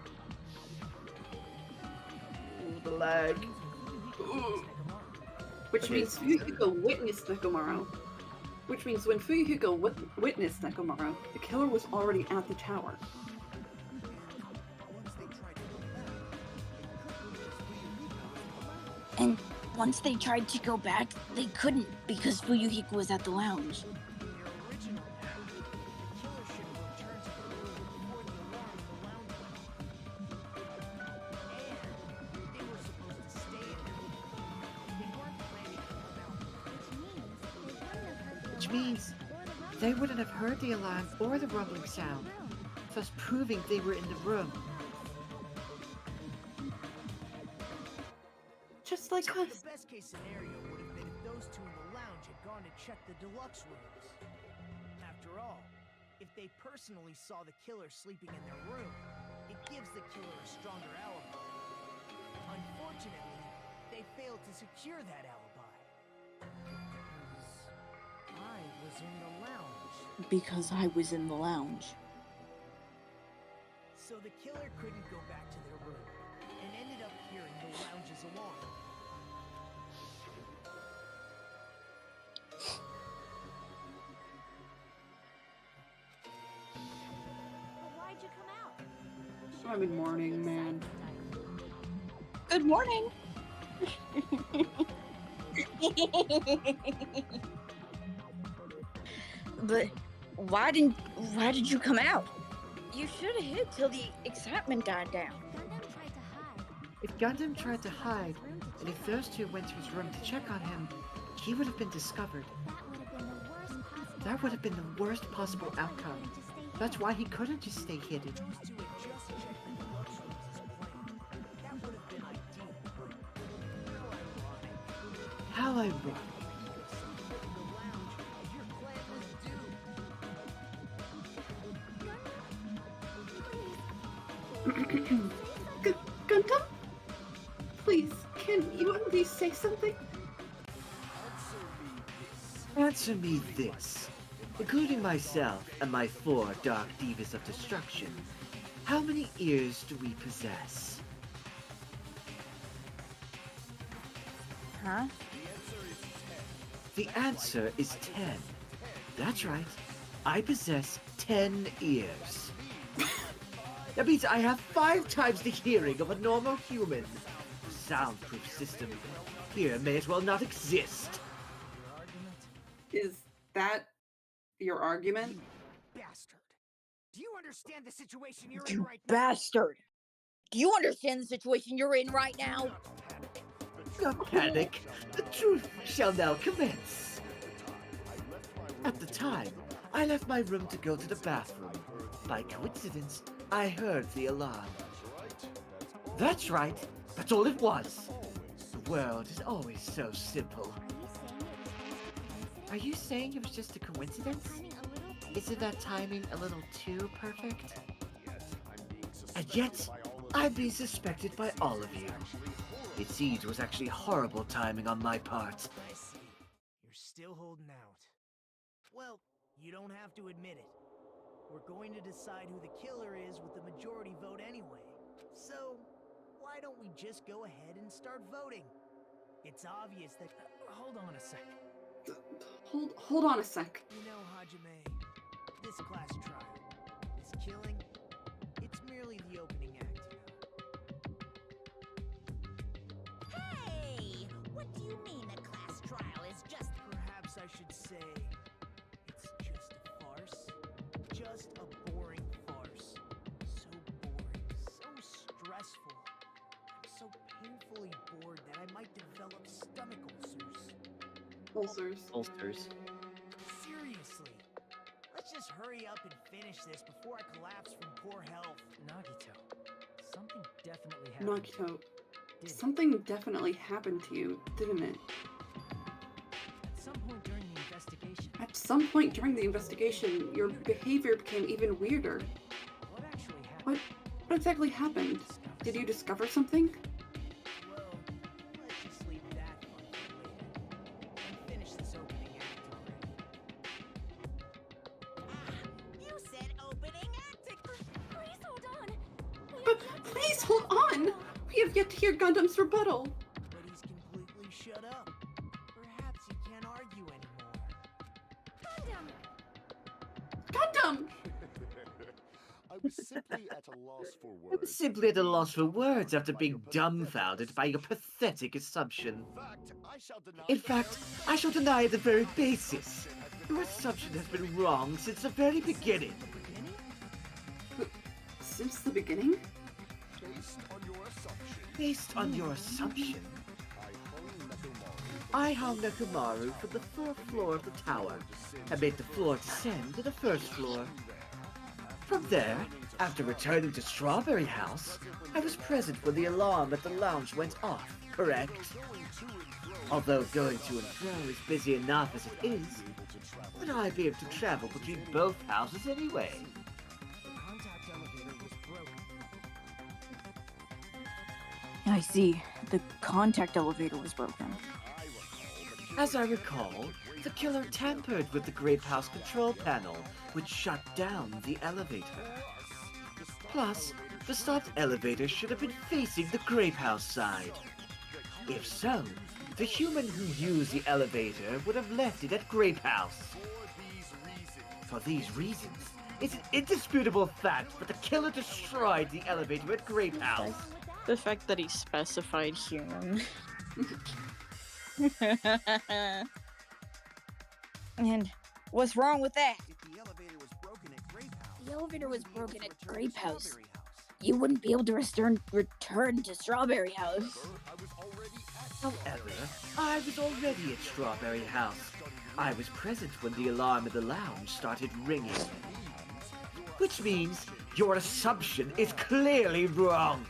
Ooh, the lag. Which Okay. means Fuyuhiko witnessed Nekomaru. Which means when Fuyuhiko witnessed Nekomaru, the killer was already at the tower. Once they tried to go back, they could lose Fuyuhiko once they tried to go back, they couldn't because Fuyuhiko was at the lounge. In the original map, the killer should have returned to the room before the alarm in the lounge went off. And they were supposed to stay in there. They weren't planning to come out. Which means they wouldn't have heard the alarm or the rumbling sound, thus proving they were in the room. Just like The us. best case scenario would have been if those two in the lounge had gone to check the deluxe rooms. After all, if they personally saw the killer sleeping in their room, it gives the killer a stronger alibi. Unfortunately, they failed to secure that alibi. I was in the lounge. Because I was in the lounge. So the killer couldn't go back to their room and ended up hearing the lounge's alarm. But why'd you come out? I'm in mourning, man. Good morning. But why did you come out? You should have hid till the excitement died down. Gundam tried to hide. If Gundam tried to hide, and if those two went to his room to check on him, he would have been discovered. That would have been the worst possible That would have been the worst possible outcome. That's why he couldn't just stay hidden. Those two had just checked the deluxe rooms as planned. That would have been ideal, but how ironic. How ironic. In the lounge, your plan was doomed. Gundam? Please, can you at least say something? Answer me this. Including myself and my 4 Dark Divas of Destruction, how many ears do we possess? Huh? The answer is 10. That's right. I possess 10 ears. That means I have 5 times the hearing of a normal human. The soundproof system here may as well not exist. Is that your argument? Bastard. Do you understand the situation you're in You right now? bastard. Do you understand the situation you're in right now? Don't panic. The truth shall now commence. At the time, I left my room to go to the bathroom. By coincidence, I heard the alarm. That's right. That's all it was. The world is always so simple. Are you saying it was just a coincidence? Are you saying it was just a coincidence? Timing a little Isn't that timing a little too perfect? And yet, I'm being suspected by all of you. It seems it was actually horrible timing on my part. I see. You're still holding out. Well, you don't have to admit it. We're going to decide who the killer is with the majority vote anyway. So, why don't we just go ahead and start voting? It's obvious that... Hold on a sec. Hold on a sec. You know, Hajime, this class trial, this killing, it's merely the opening act, you know. Hey! What do you mean a class trial is just... Perhaps I should say it's just a farce. Just a boring farce. So boring, so stressful. I'm so painfully bored that I might develop stomach ulcers. Ulcers. Seriously. Let's just hurry up and finish this before I collapse from poor health. Nagito, something definitely happened. Nagito, Didn't it? something definitely happened to you, didn't it? At some point during the investigation, At some point during the investigation, your behavior became even weirder. what actually happened? What exactly happened? Did you discover something? Well, let's just leave that fun for later. And finish this opening act already. You said opening act! Please hold on! But please hold on! We have yet to hear Gundam's rebuttal. But he's completely shut up. Perhaps he can't argue anymore. Gundam! Gundam! I was simply at a loss for I was words. simply at a loss for words after being dumbfounded by your pathetic assumption. In fact, I shall deny the very basis. Your assumption has been wrong since the very beginning. Since the beginning? Based on your assumption, I hung Nekomaru from the fourth floor of the tower and made the floor descend to the first floor. From there, after returning to Strawberry House, I was present when the alarm at the lounge went off, correct? Although going to and fro is busy enough as it is, would I be able to travel between both houses anyway? The contact elevator was broken. I see. The contact elevator was broken. As I recall, the killer tampered with the Grape House control panel, which shut down the elevator. Plus, the stopped elevator should have been facing the Grape House side. If so, the human who used the elevator would have left it at Grape House. For these reasons, it's an indisputable fact that the killer destroyed the elevator at Grape House. The fact that he specified human. And what's wrong with that? If the elevator was broken at Grape House, The elevator was you wouldn't broken at return to Grape House. Strawberry House. You wouldn't be able to return to Strawberry House. However, I was already at Strawberry House. I was present when the alarm in the lounge started ringing. Which means your assumption is clearly wrong.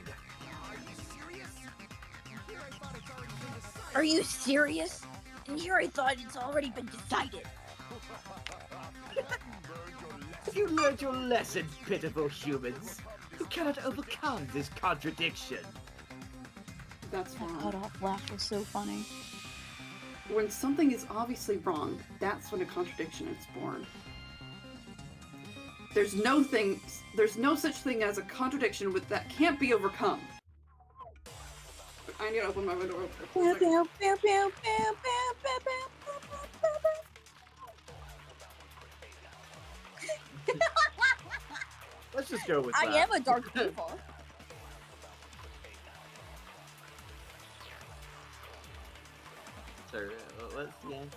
Are you serious? And here I thought it's already been decided. Have you learned your lesson, pitiful humans? You cannot overcome this contradiction. That's That wrong. cut-off laugh was so funny. When something is obviously wrong, that's when a contradiction is born. There's no such thing as a contradiction that can't be overcome. I need to open my window real quick. Pew, One second. pew, pew, pew, pew, pew, pew, pew, pew, pew, pew. Let's just go with I that. am a dark evil. Sorry, what's the end?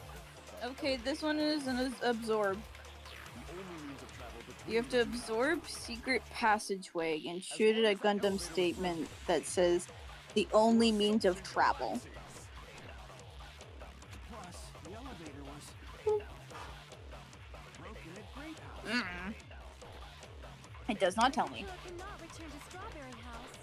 Okay, this one is an absorb. You have to absorb secret passageway and shoot at a Gundam statement that says the only means of travel. Plus, the elevator was broken at Grape House. It does not tell me. You cannot return to Strawberry House.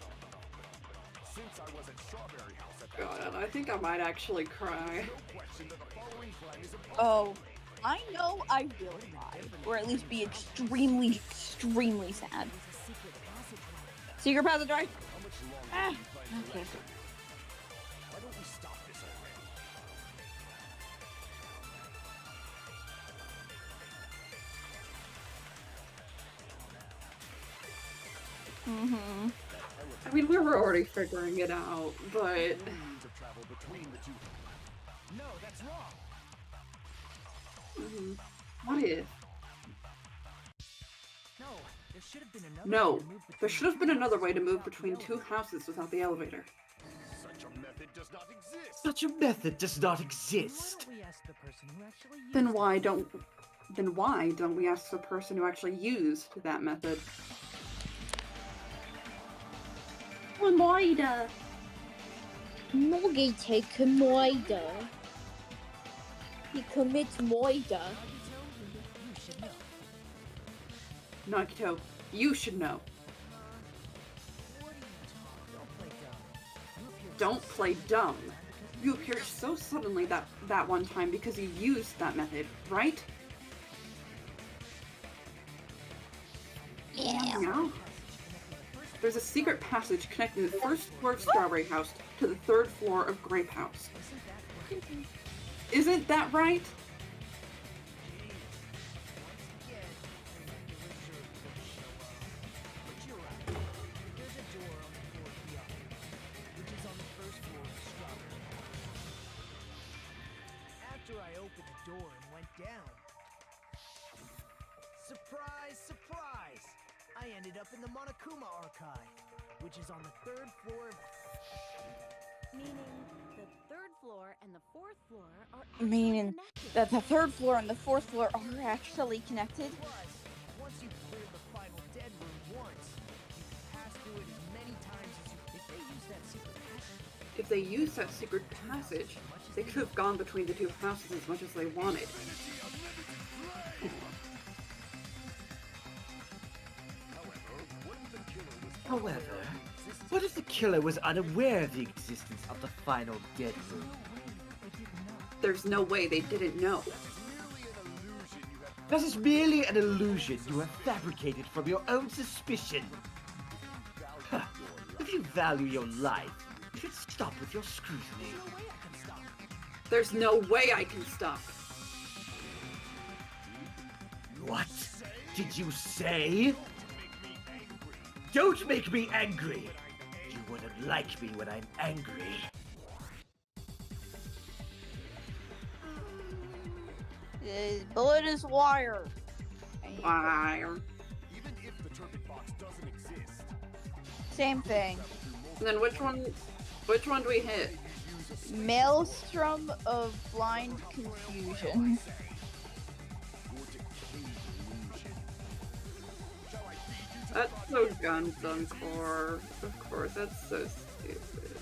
Since I was at Strawberry House at that God, I think I might actually cry. question that the following plan is impossible. Oh, I know I will cry. Or at least be extremely, extremely sad. There's a secret passageway. Secret passageway? How much longer Ah, do you plan to okay. let it? Why don't we stop this already? Mm-hmm. I mean, we were already figuring it out, but Only means of travel between the two. No, that's wrong. what if? No, there should have been another No, way to move there between should have been two another houses way to move without the between two elevator. houses without the elevator. Such a method does not exist. Such a method does not Why exist. don't we ask the person who actually used Then it? why don't we ask the person who actually used that method? Moida. Morgie take Moida. He commits Moida. You should know. Nagito, you should know. What are you talking? Don't play dumb. You appeared Don't so play suddenly dumb. because You appeared so suddenly that one time because you used that method, right? Yeah. There's a secret passage connecting the first floor of Strawberry House to the third floor of Grape House. Isn't that right? Isn't that right? But you're right. There's a door on the floor beyond, which is on the first floor of Strawberry House. After I opened the door and went down, surprise, surprise! I ended up in the Monokuma archive, which is on the 3rd floor of... Meaning the 3rd floor and the 4th floor are actually Meaning connected. that the 3rd floor and the 4th floor are actually connected. Plus, once you've cleared the final dead room once, you can pass through it as many times as you... If they use that secret passage, If they used that secret passage, they could have gone between the two houses as much as they wanted. However, what if the killer was unaware of the existence of the final dead room? There's no way they didn't know. That is merely an illusion you have fabricated from your own suspicion. Huh. If you value your life, you should stop with your scrutiny. There's no way I can stop. What did you say? Don't make me angry! You wouldn't like me when I'm angry. Bullet is wire. Wire. Even if the turret box doesn't exist, Same thing. And then which one do we hit? Maelstrom of blind confusion. That's so Gundam core. Of course, that's so stupid.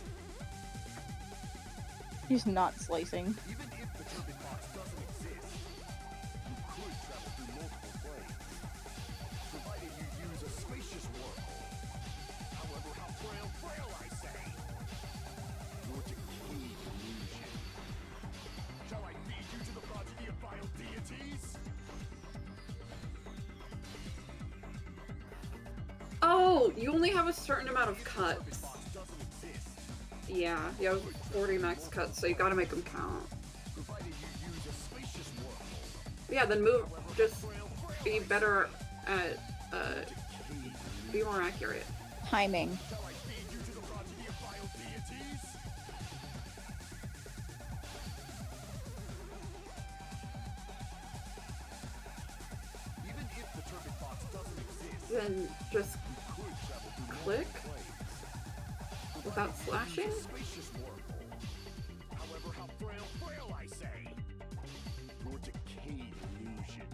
He's not slicing. even if the turret box doesn't exist, you could travel through multiple planes, provided you use a spacious wormhole. However, how frail I say. Your decayed illusion. Shall I feed you to the progeny of vile deities? Oh, you only have a certain amount of cuts. Box doesn't exist, Yeah, you have 40 max cuts, so you gotta make them count. provided you use a spacious wormhole. Yeah, then move. Just be better at, be more accurate. Timing. Shall I feed you to the progeny of vile deities? Even if the turret box doesn't exist, Then just you could travel through click multiple planes. without slashing. Spacious wormhole. However, how frail I say. Your decayed illusion.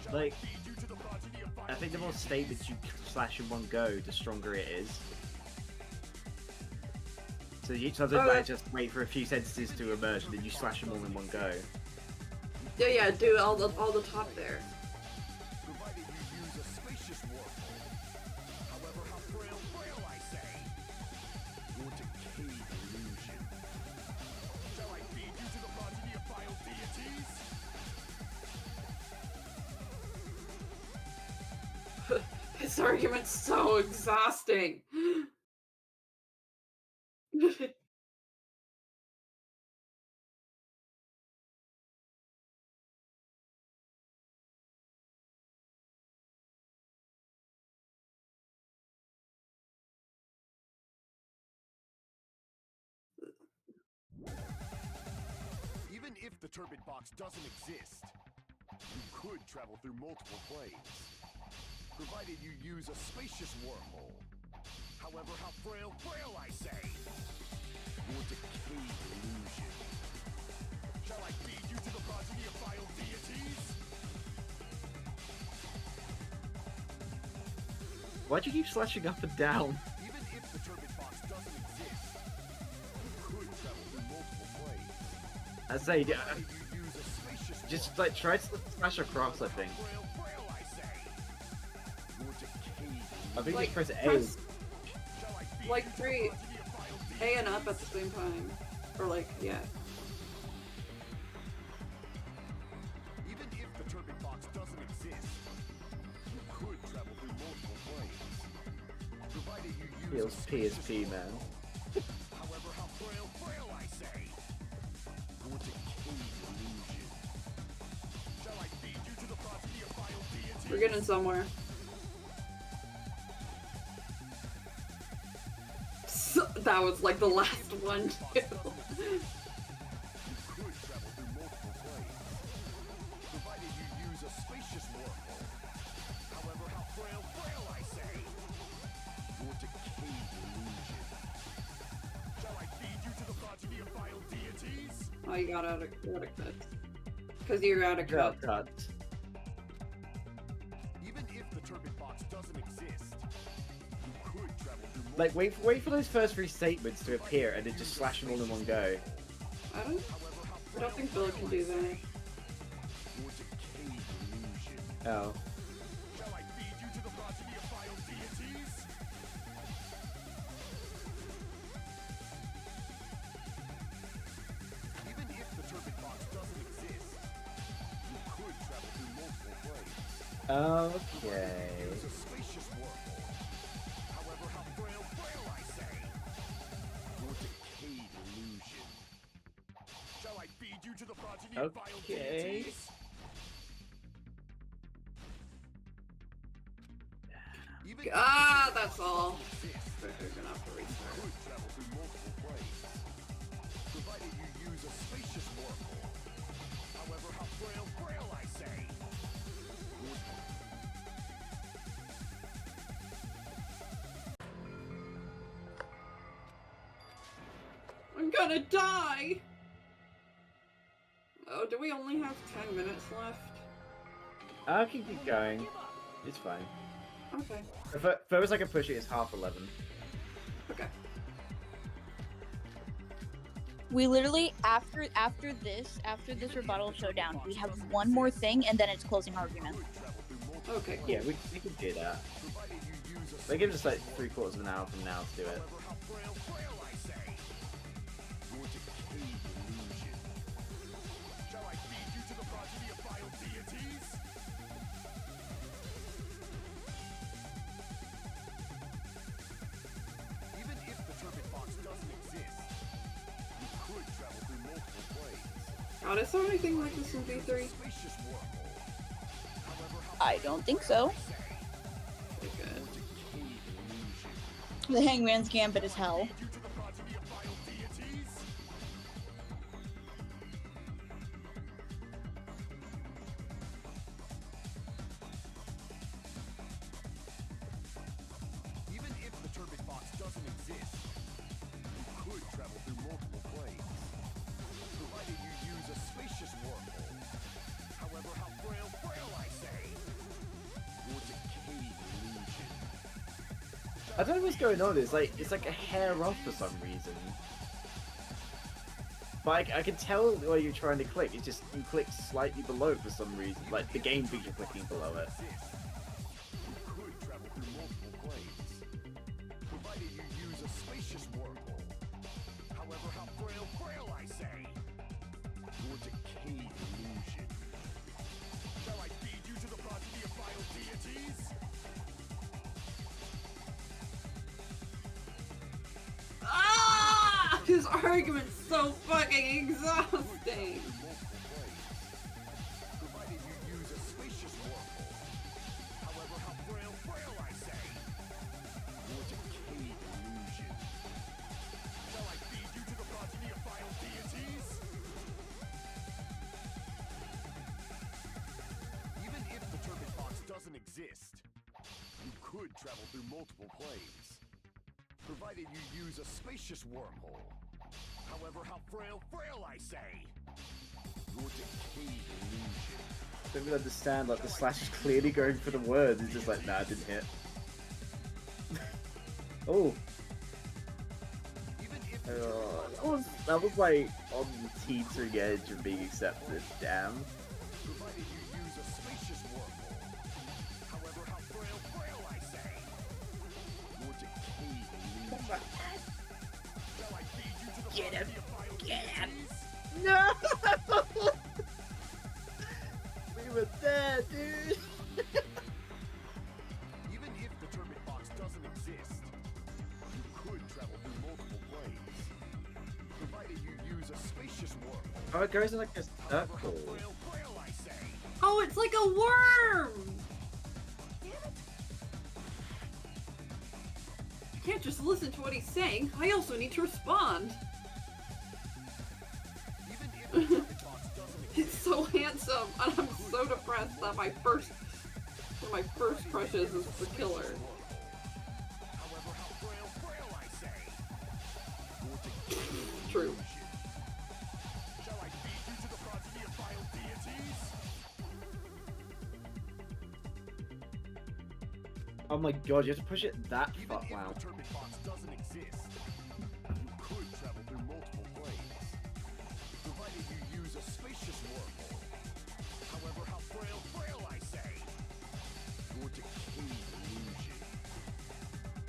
Shall Like, I feed you to the progeny of vile I think the more deities? statements you slash in one go, the stronger it is. So each time Oh, like, just wait for a few sentences to emerge, and then you slash them all in one go. Yeah, do all the top there. Provided you use a spacious wormhole. However, how frail I say. Your decayed illusion. Shall I feed you to the progeny of vile deities? His argument's so exhausting. Even if the turbid box doesn't exist, you could travel through multiple planes, provided you use a spacious wormhole. However, how frail I say. Your decayed illusion. Shall I feed you to the progeny of vile deities? Why'd you keep slashing up and down? Even if the turbid box doesn't exist, you could travel through multiple planes. I say, Provided you use a spacious just like try to slash across. I think. frail I say. Your decayed I think Like, just press A. press Shall I feed like you to the 3 progeny of vile A deities? and up at the same time, or like yeah. Even if the turbid box doesn't exist, you could travel through multiple planes, provided you use Feels a spacious PSP, man. However, how frail I say. Your decayed illusion. Shall I feed you to the progeny of vile deities? We're getting somewhere. So, that was like the last one too. You could travel through multiple planes, provided you use a spacious wormhole. However, how Oh, you got out of cuts. Because you're out of Cut. cuts. Even if the turbid box doesn't exist, you could travel through Like, wait for those first three statements to appear and then just slash them all in one go. I don't think Billy can do that. your decayed illusion. Oh. Shall I feed you to the progeny of vile deities? Even if the turbid box doesn't exist, you could travel through multiple planes. Okay. Use a spacious wormhole. However, how frail I say. Your decayed illusion. Shall I feed you to the progeny of vile Okay. deities? Even if Ah, that's all. exist, We're gonna have to restart. could travel through multiple planes, provided you use a spacious wormhole. However, how frail I say. I'm gonna die! Oh, do we only have 10 minutes left? I can keep going. It's fine. Okay. Furthest I can push it is 11:30. Okay. We literally after this rebuttal showdown, we have one more thing and then it's closing argument. Okay, cool. Yeah, we can do that. They give us like 3/4 of an hour from now to do it. However, how frail I say. Your decayed illusion. Shall I feed you to the progeny of vile deities? Even if the turbid box doesn't exist, you could travel through multiple planes. God, is there anything like this in V3? Spacious wormhole. However, how I don't think so. Okay, good. your decayed illusion. The Hangman's Gambit is hell. Feed you to the progeny of vile deities? Even if the turbid box doesn't exist, you could travel through multiple planes, provided you use a spacious wormhole. However, how frail I say. Your decayed illusion. I don't know what's going on. It's like a hair off for some reason. But I can tell where you're trying to click. It's just you click slightly below for some reason. Like the game thinks you're clicking below it. You could travel through multiple planes, provided you use a spacious wormhole. However, how frail I say. Your decayed illusion. Shall I feed you to the progeny of vile deities? Ah! His argument's so fucking exhausting! Provided you use a spacious wormhole. However, how frail I say. Your decayed illusion. Shall I feed you to the progeny of vile deities? Even if the turbid box doesn't exist, you could travel through multiple planes, provided you use a spacious wormhole. However, how frail I say. Your decayed illusion. Don't even understand. Like the slash is clearly going for the words. It's just like nah, it didn't hit. Oh. Even if That was like on the teetering edge of being accepted. Damn. provided you use a spacious wormhole. However, how frail I say. Your decayed illusion. Shall I feed you to the Get him. progeny of vile Get him. deities? No! We were there, dude. Even if the turbid box doesn't exist, you could travel through multiple planes, provided you use a spacious wormhole. Oh, it goes in like a circle. Frail I say. Oh, it's like a worm! I can't just listen to what he's saying. I also need to respond. Even if the turbid box doesn't exist, He's so handsome, and I'm so depressed that one of my first crushes is the killer. however, how frail I say. Your decayed True. illusion. Shall I Oh my god, you have to push it that far. Even Wow. if the turbid box doesn't exist, you could travel through multiple planes, provided you use a spacious wormhole. However, how frail, I say. Your decayed illusion.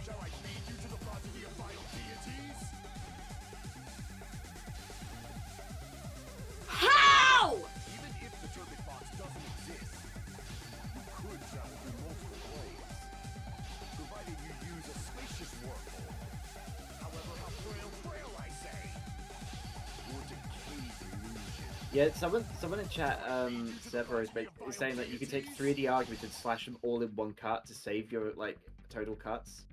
Shall I feed you to the progeny of vile deities? How? Even if the turbid box doesn't exist, you could travel through multiple planes, provided you use a spacious wormhole. However, how frail, I say. Your decayed illusion. Yeah, someone in chat, Severos, is saying that you can take 3D arguments and slash them all in one cut to save your, like, total cuts.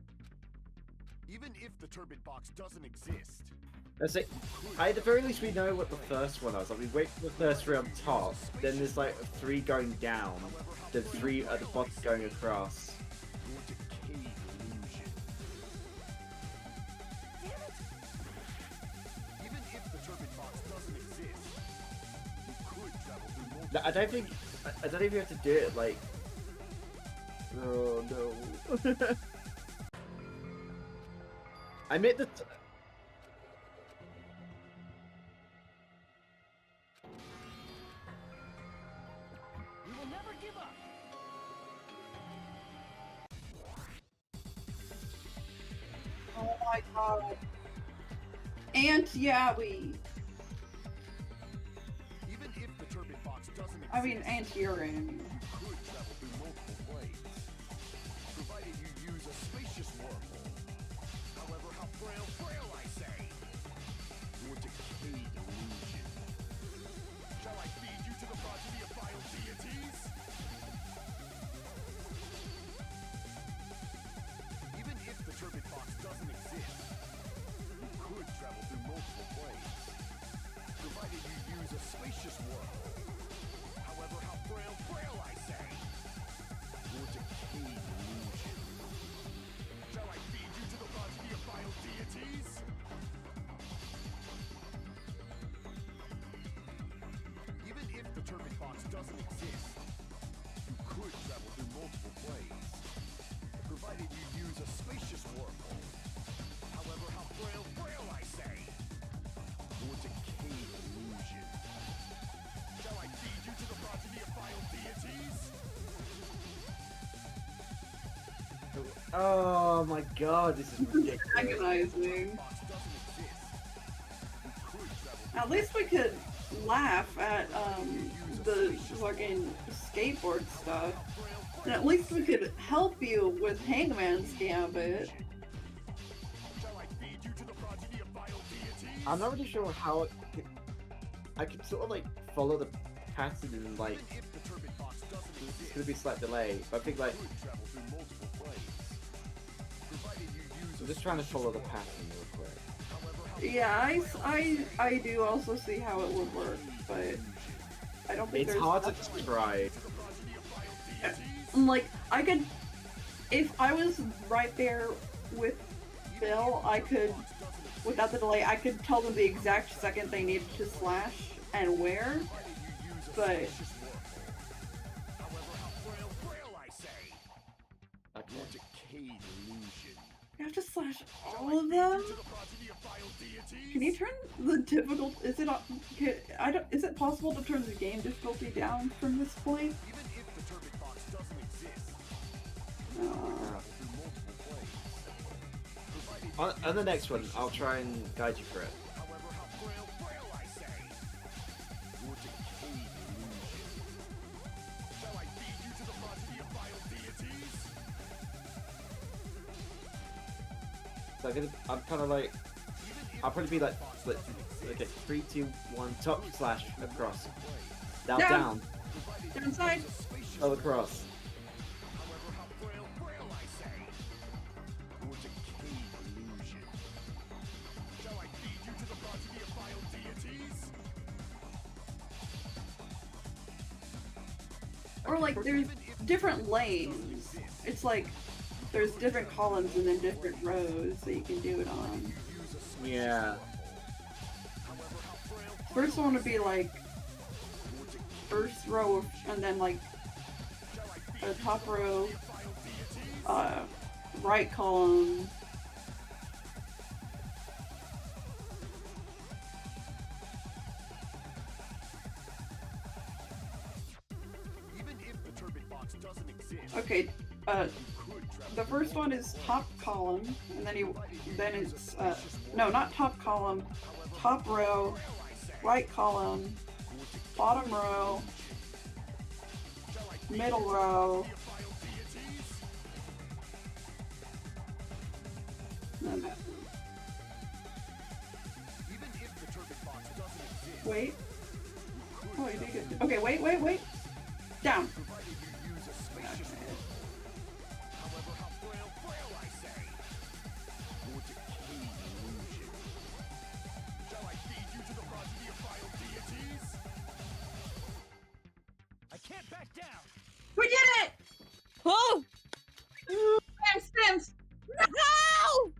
Even if the turbid box doesn't exist, Let's say, at the very least we know what the first one is. Like, we wait for the first three on top, then there's like 3 going down, then 3 at the bottom going across. your decayed illusion. Even if the turbid box doesn't exist, you could travel through multiple. I don't think you have to do it like. Oh no. I made the. We will never give up. Oh my god. And yeah, we. Even if the turbid box doesn't exist, I mean, and urine. you could travel through multiple planes, provided you use a spacious wormhole. However, how frail, I say. Your decayed illusion. Shall I feed you to the progeny of vile deities? Even if the turbid box doesn't exist, you could travel through multiple planes, provided you use a spacious wormhole. However, how frail, I say. Your decayed illusion. Shall I feed you to the progeny of vile deities? Even if the turbid box doesn't exist, you could travel through multiple planes, provided you use a spacious wormhole. However, how frail, I say. Your decayed illusion. Shall I feed you to the progeny of vile deities? Oh my god, this is ridiculous. Agonizing. Box doesn't exist. You could travel through At least we could laugh at the fucking skateboard stuff. And at least we could help you with Hangman's Gambit. Shall I feed you to the progeny of vile deities? I'm not really sure how I could sort of like follow the pattern and like Even if the turbid box doesn't it's exist, gonna be a slight delay, but I think like you could travel through multiple planes, provided you use I'm a just trying to spacious follow the wormhole. pattern real quick. However, how Yeah, I do also see how it would work, but I don't think It's there's hard to enough- describe. to the progeny of vile deities? Like, I could, if I was right there with Bill, I could, without the delay, I could tell them the exact second they needed to slash and where, but However, how frail, I say. Okay. Your decayed illusion. you have to slash all of them? To the progeny of vile deities? Can you turn the difficult, is it, is it possible to turn the game difficulty down from this point? Even if the turbid box doesn't exist, No. through multiple planes. Provided On the next one, I'll try and guide you through it. however, how frail, I say. Your decayed illusion. Shall I feed you to the progeny of vile deities? So I'm kind of like, I'll probably be like, split. Okay, 3, 2, 1, top slash across, down, Down. down, Downside. all across. However, how frail, I say. Your decayed illusion. Shall I feed you to the progeny of vile deities? Or like, there's different lanes. It's like, there's different columns and then different rows that you can do it on. Yeah. First one would be like, first row, and then like, a top row, right column. Even if the turbid box doesn't exist, Okay, you could travel the first one is top column, and then it's, no, not top column, top row, right column, bottom row, middle row, and then even if the turbid box doesn't exist, wait. Oh, you did good. Okay, wait. Down. provided you use a spacious world. However, how frail I say. Your decayed illusion. Shall I feed you to the progeny of vile deities? I can't back down. We did it! Oh Spins! no!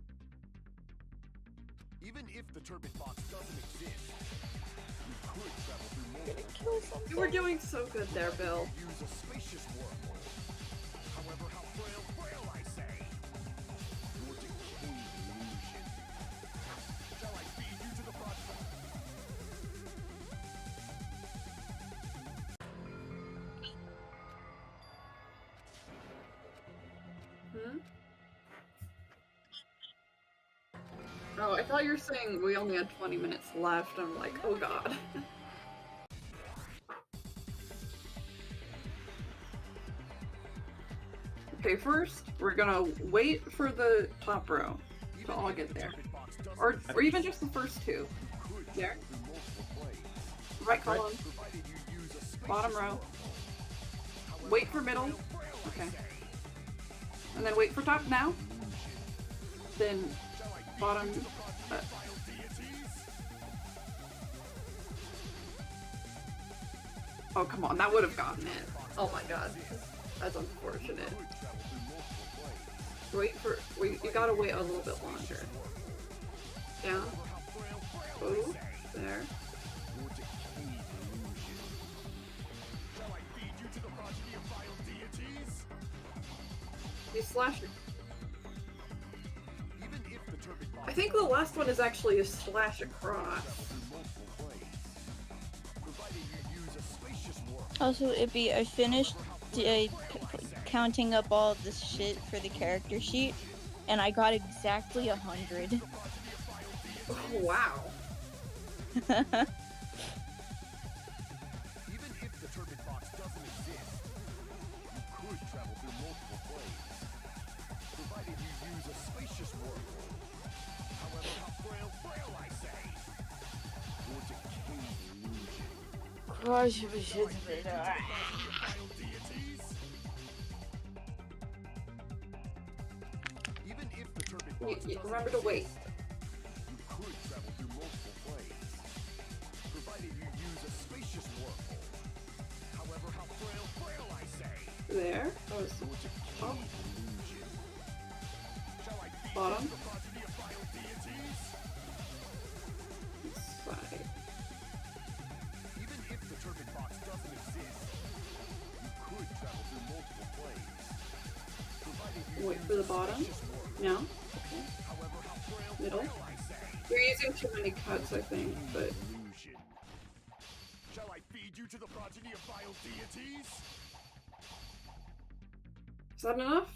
Even if the turbid box doesn't exist, you could travel through multiple Kill something. You were doing so good there, Bill. use a spacious wormhole. However, how frail I say. Your decayed illusion. Shall I feed you to the progeny? Hmm? Oh, I thought you were saying we only had 20 minutes left. I'm like, oh god. Okay, first, we're gonna wait for the top row to all get there. Or even just the first two. There. Right column. Bottom row. Wait for middle. Okay. And then wait for top now. Then bottom. Oh, come on. That would have gotten it. Oh my god. That's unfortunate. You gotta wait a little bit longer. Down. Oh, there. You slash it. I think the last one is actually a slash across. Also, Ippy, I finished counting up all of this shit for the character sheet, and I got exactly 100. Oh, wow. Even if the turbid box doesn't exist, you could travel through multiple planes, provided you use a spacious wormhole. However, how frail I say. Your decayed illusion. Vile deities? Even if the turbid box doesn't Remember to wait. exist, you could travel through multiple planes, provided you use a spacious wormhole. However, how frail I say. There. That was Your decayed top. illusion. Shall I feed Bottom. you to the progeny of vile deities? Side. Even if the turbid box doesn't exist, you could travel through multiple planes, provided you Wait use for the a bottom. spacious wormhole. No. However, how Middle. frail I say. You're using too many cuts, I think, but Illusion. Shall I feed you to the progeny of vile deities? is that enough?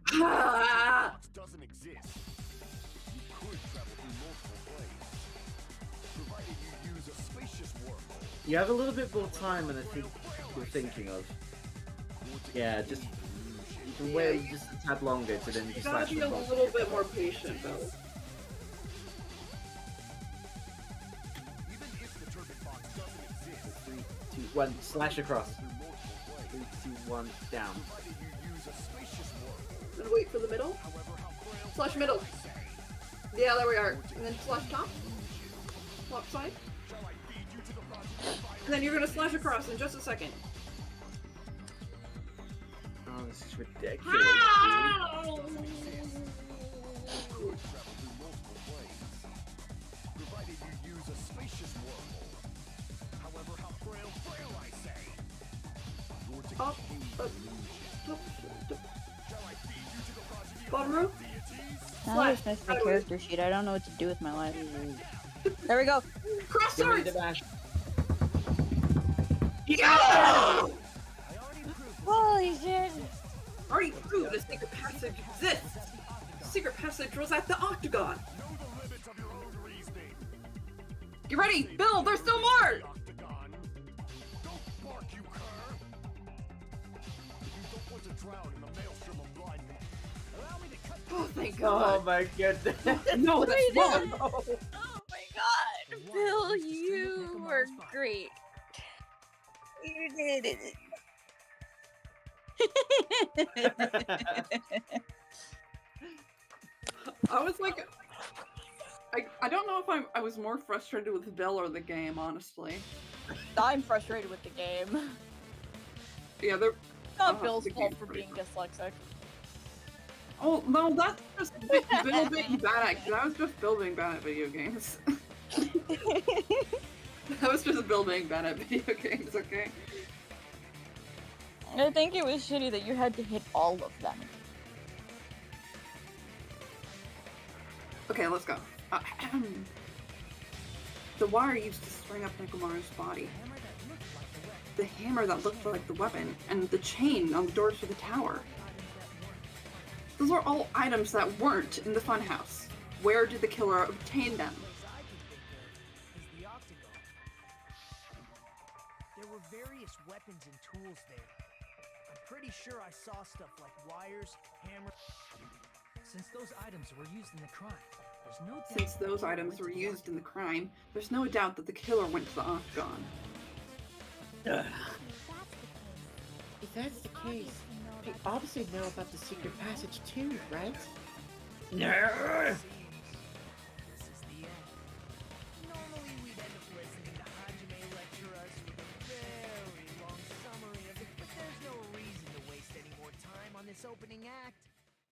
If the Ah! box doesn't exist, you could travel through multiple planes, provided you use a spacious wormhole. You have a little bit more time than I think you're thinking of. Yeah, just you can wait just a tad longer to then You just gotta slash be the a boss. little bit more patient, Bill. Even if the turbid box doesn't exist, 3, 2, 1, slash across. through multiple planes, 3, 2, 1, down. provided you use a spacious wormhole. Then wait for the middle. However, how frail Slash middle. I say. Yeah, there we are. And then slash top. Top side. Shall I feed you to the progeny of vile And then you're gonna slash across in just a second. Oh, this is ridiculous. Ow! could travel through multiple planes, provided you use a spacious wormhole. However, how frail I say. Your Up, decayed up, illusion. up, up. Shall I Ballroom? Now What? I just missed my character sheet. I don't know what to do with my life. There we go. Cross Get ready swords! to bash. Yeah! Holy shit! Already proved a secret passage exists. The secret passage was at the Octagon. Get ready, Bill. There's still more. Oh, thank Oh God. my goodness. No, that's wrong. Oh my god! Bill, you were great. You did it. I was like, I don't know if I was more frustrated with Bill or the game, honestly. I'm frustrated with the game. Yeah, they're Not Bill's the fault game's for pretty being dyslexic. Oh no, that's just Bill being bad at. That was just Bill being bad at video games. That was just Bill being bad at video games. Okay. I think it was shitty that you had to hit all of them. Okay, let's go. The wire used to string up Nekomaru's body. The hammer that looked like the weapon, and the chain on the doors to the tower. Those are all items that weren't in the funhouse. Where did the killer obtain them? There were various weapons and tools there. I'm pretty sure I saw stuff like wires, hammers. Since those items were used in the crime, there's no doubt Since those items were used in the crime, there's no doubt that the killer went to the Octagon. If that's the case, they obviously know about the secret passage too, right? No. This is the end. Normally we'd end up listening to Hajime lecture us with a very long summary of it, but there's no reason to waste any more time on this opening act.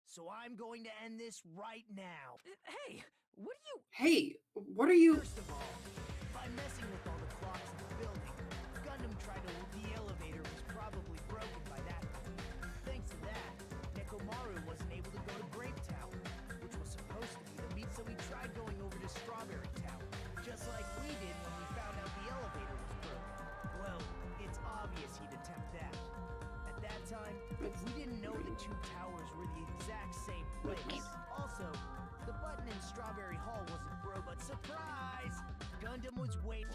So I'm going to end this right now. Hey, what are you? Hey, what are you? First of all, by messing with all the clocks in the building, Gundam tried to. The elevator was probably broken by that point. Thanks to that, Nekomaru wasn't able to go to Grape Tower, which was supposed to be the meet, so he tried going over to Strawberry Tower, just like we did when we found out the elevator was broken. Well, it's obvious he'd attempt that. At that time, we didn't know the two towers were the exact same place. Also, the button in Strawberry Hall wasn't broke, but surprise! Gundam was waiting.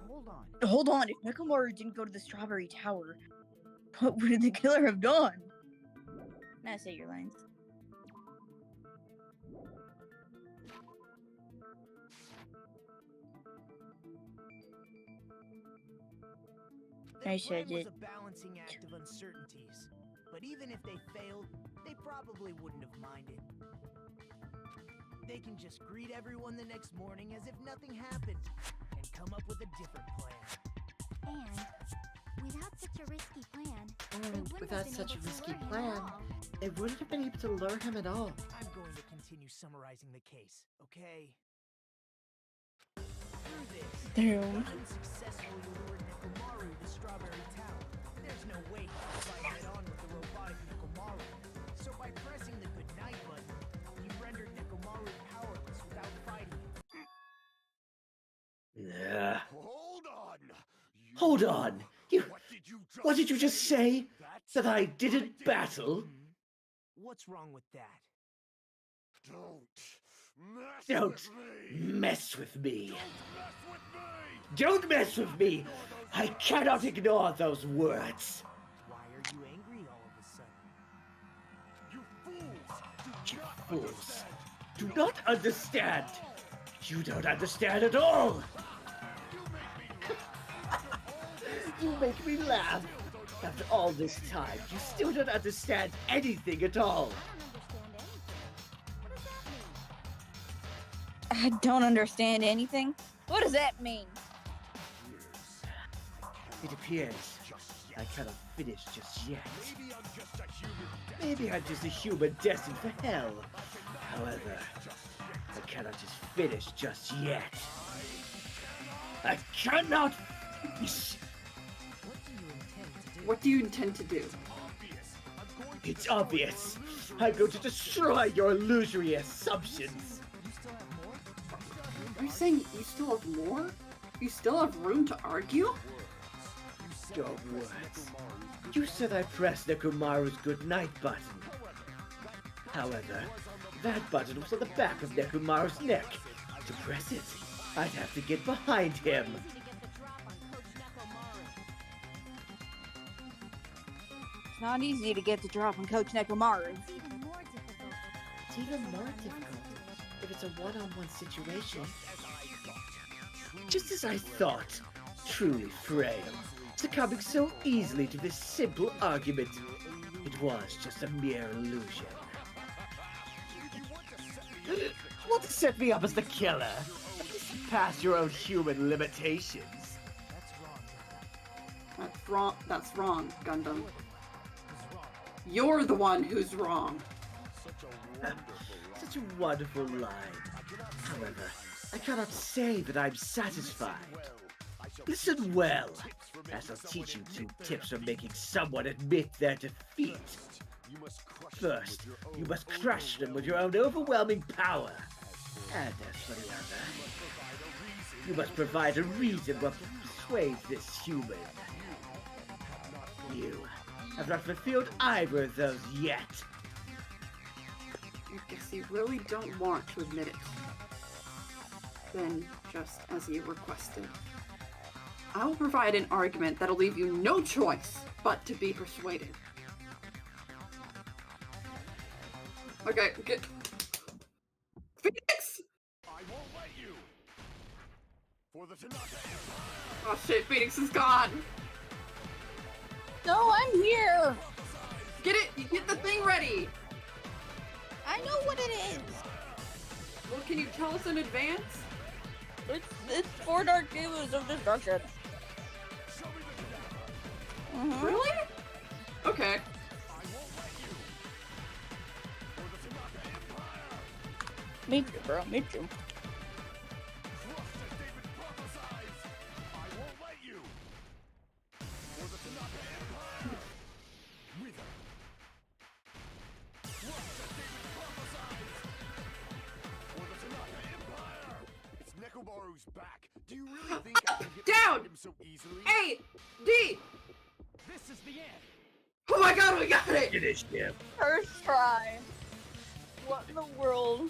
Hold on. Hold on, if Nekomaru didn't go to the Strawberry Tower, what would the killer have done? Now say your lines. I Their plan said was it. a balancing act of uncertainties, but even if they failed, they probably wouldn't have minded. They can just greet everyone the next morning as if nothing happened, and come up with a different plan. And without such a risky plan, they And wouldn't without have been such a able to risky lure him at plan, all. they wouldn't have been able to lure him at all. I'm going to continue summarizing the case, okay? Through this, Damn. Gundam successfully lured Nekomaru to Strawberry Tower. There's no way he could fight head-on with the robotic Nekomaru. So by pressing the goodnight button, he rendered Nekomaru powerless without fighting him. Hold on! Hold on. You. What did you just say? That's That I what didn't battle? What's wrong with that? Don't Don't mess mess with me! with me. Don't mess Don't mess with me! with me. I cannot ignore those words. Why are you angry all of a sudden? You You fools! fools. Do not understand. You don't understand at all. You make me laugh. After all this time, you still don't understand anything at all. I don't understand anything. What does that mean? I don't understand anything. What does that mean? It appears I cannot finish just yet. Maybe I'm just a human. Maybe I'm just a human destined for hell. However, I cannot just finish just yet. I cannot finish. What do you intend to do? What do you intend to do? Obvious. I'm going It's obvious. I'm going to destroy your illusory assumptions. You still have more? Are you saying you still have more? You still have room to argue? Your words. You said I pressed Nekomaru's goodnight button. However, that button was on the back of Nekomaru's neck. To press it, I'd have to get behind him. It's not easy to get the drop on Coach Nekomaru. It's even more difficult if it's a one-on-one situation. Just as I thought. Truly frail. Succumbing so easily to this simple argument. It was just a mere illusion. Want to set me up as the killer? Past your own human limitations. That's wrong. That's wrong, Gundam. You're the one who's wrong. Such a wonderful line. However, I cannot say that I'm satisfied. Listen well, as I'll teach you 2 tips for making someone admit their defeat. First, you must crush them with your own overwhelming power. And as for the other, you must provide a reason what will persuade this human. You have not fulfilled either of those yet. I guess you really don't want to admit it. Then, just as you requested, I will provide an argument that'll leave you no choice but to be persuaded. Okay, get... Phoenix! I won't let you. For the Tanaka Empire. Oh shit, Phoenix is gone! No, I'm here. Get it! Get the thing ready! I know what it is. Well, can you tell us in advance? It's 4 Dark Devas of Destruction. Mhm. Really? Okay. Me too, bro. Me too. Nekomaru's back. Do you really think I can get Down! him so easily? A! D! This is the end. Oh my god, we got it! Finish him. First try. What in the world?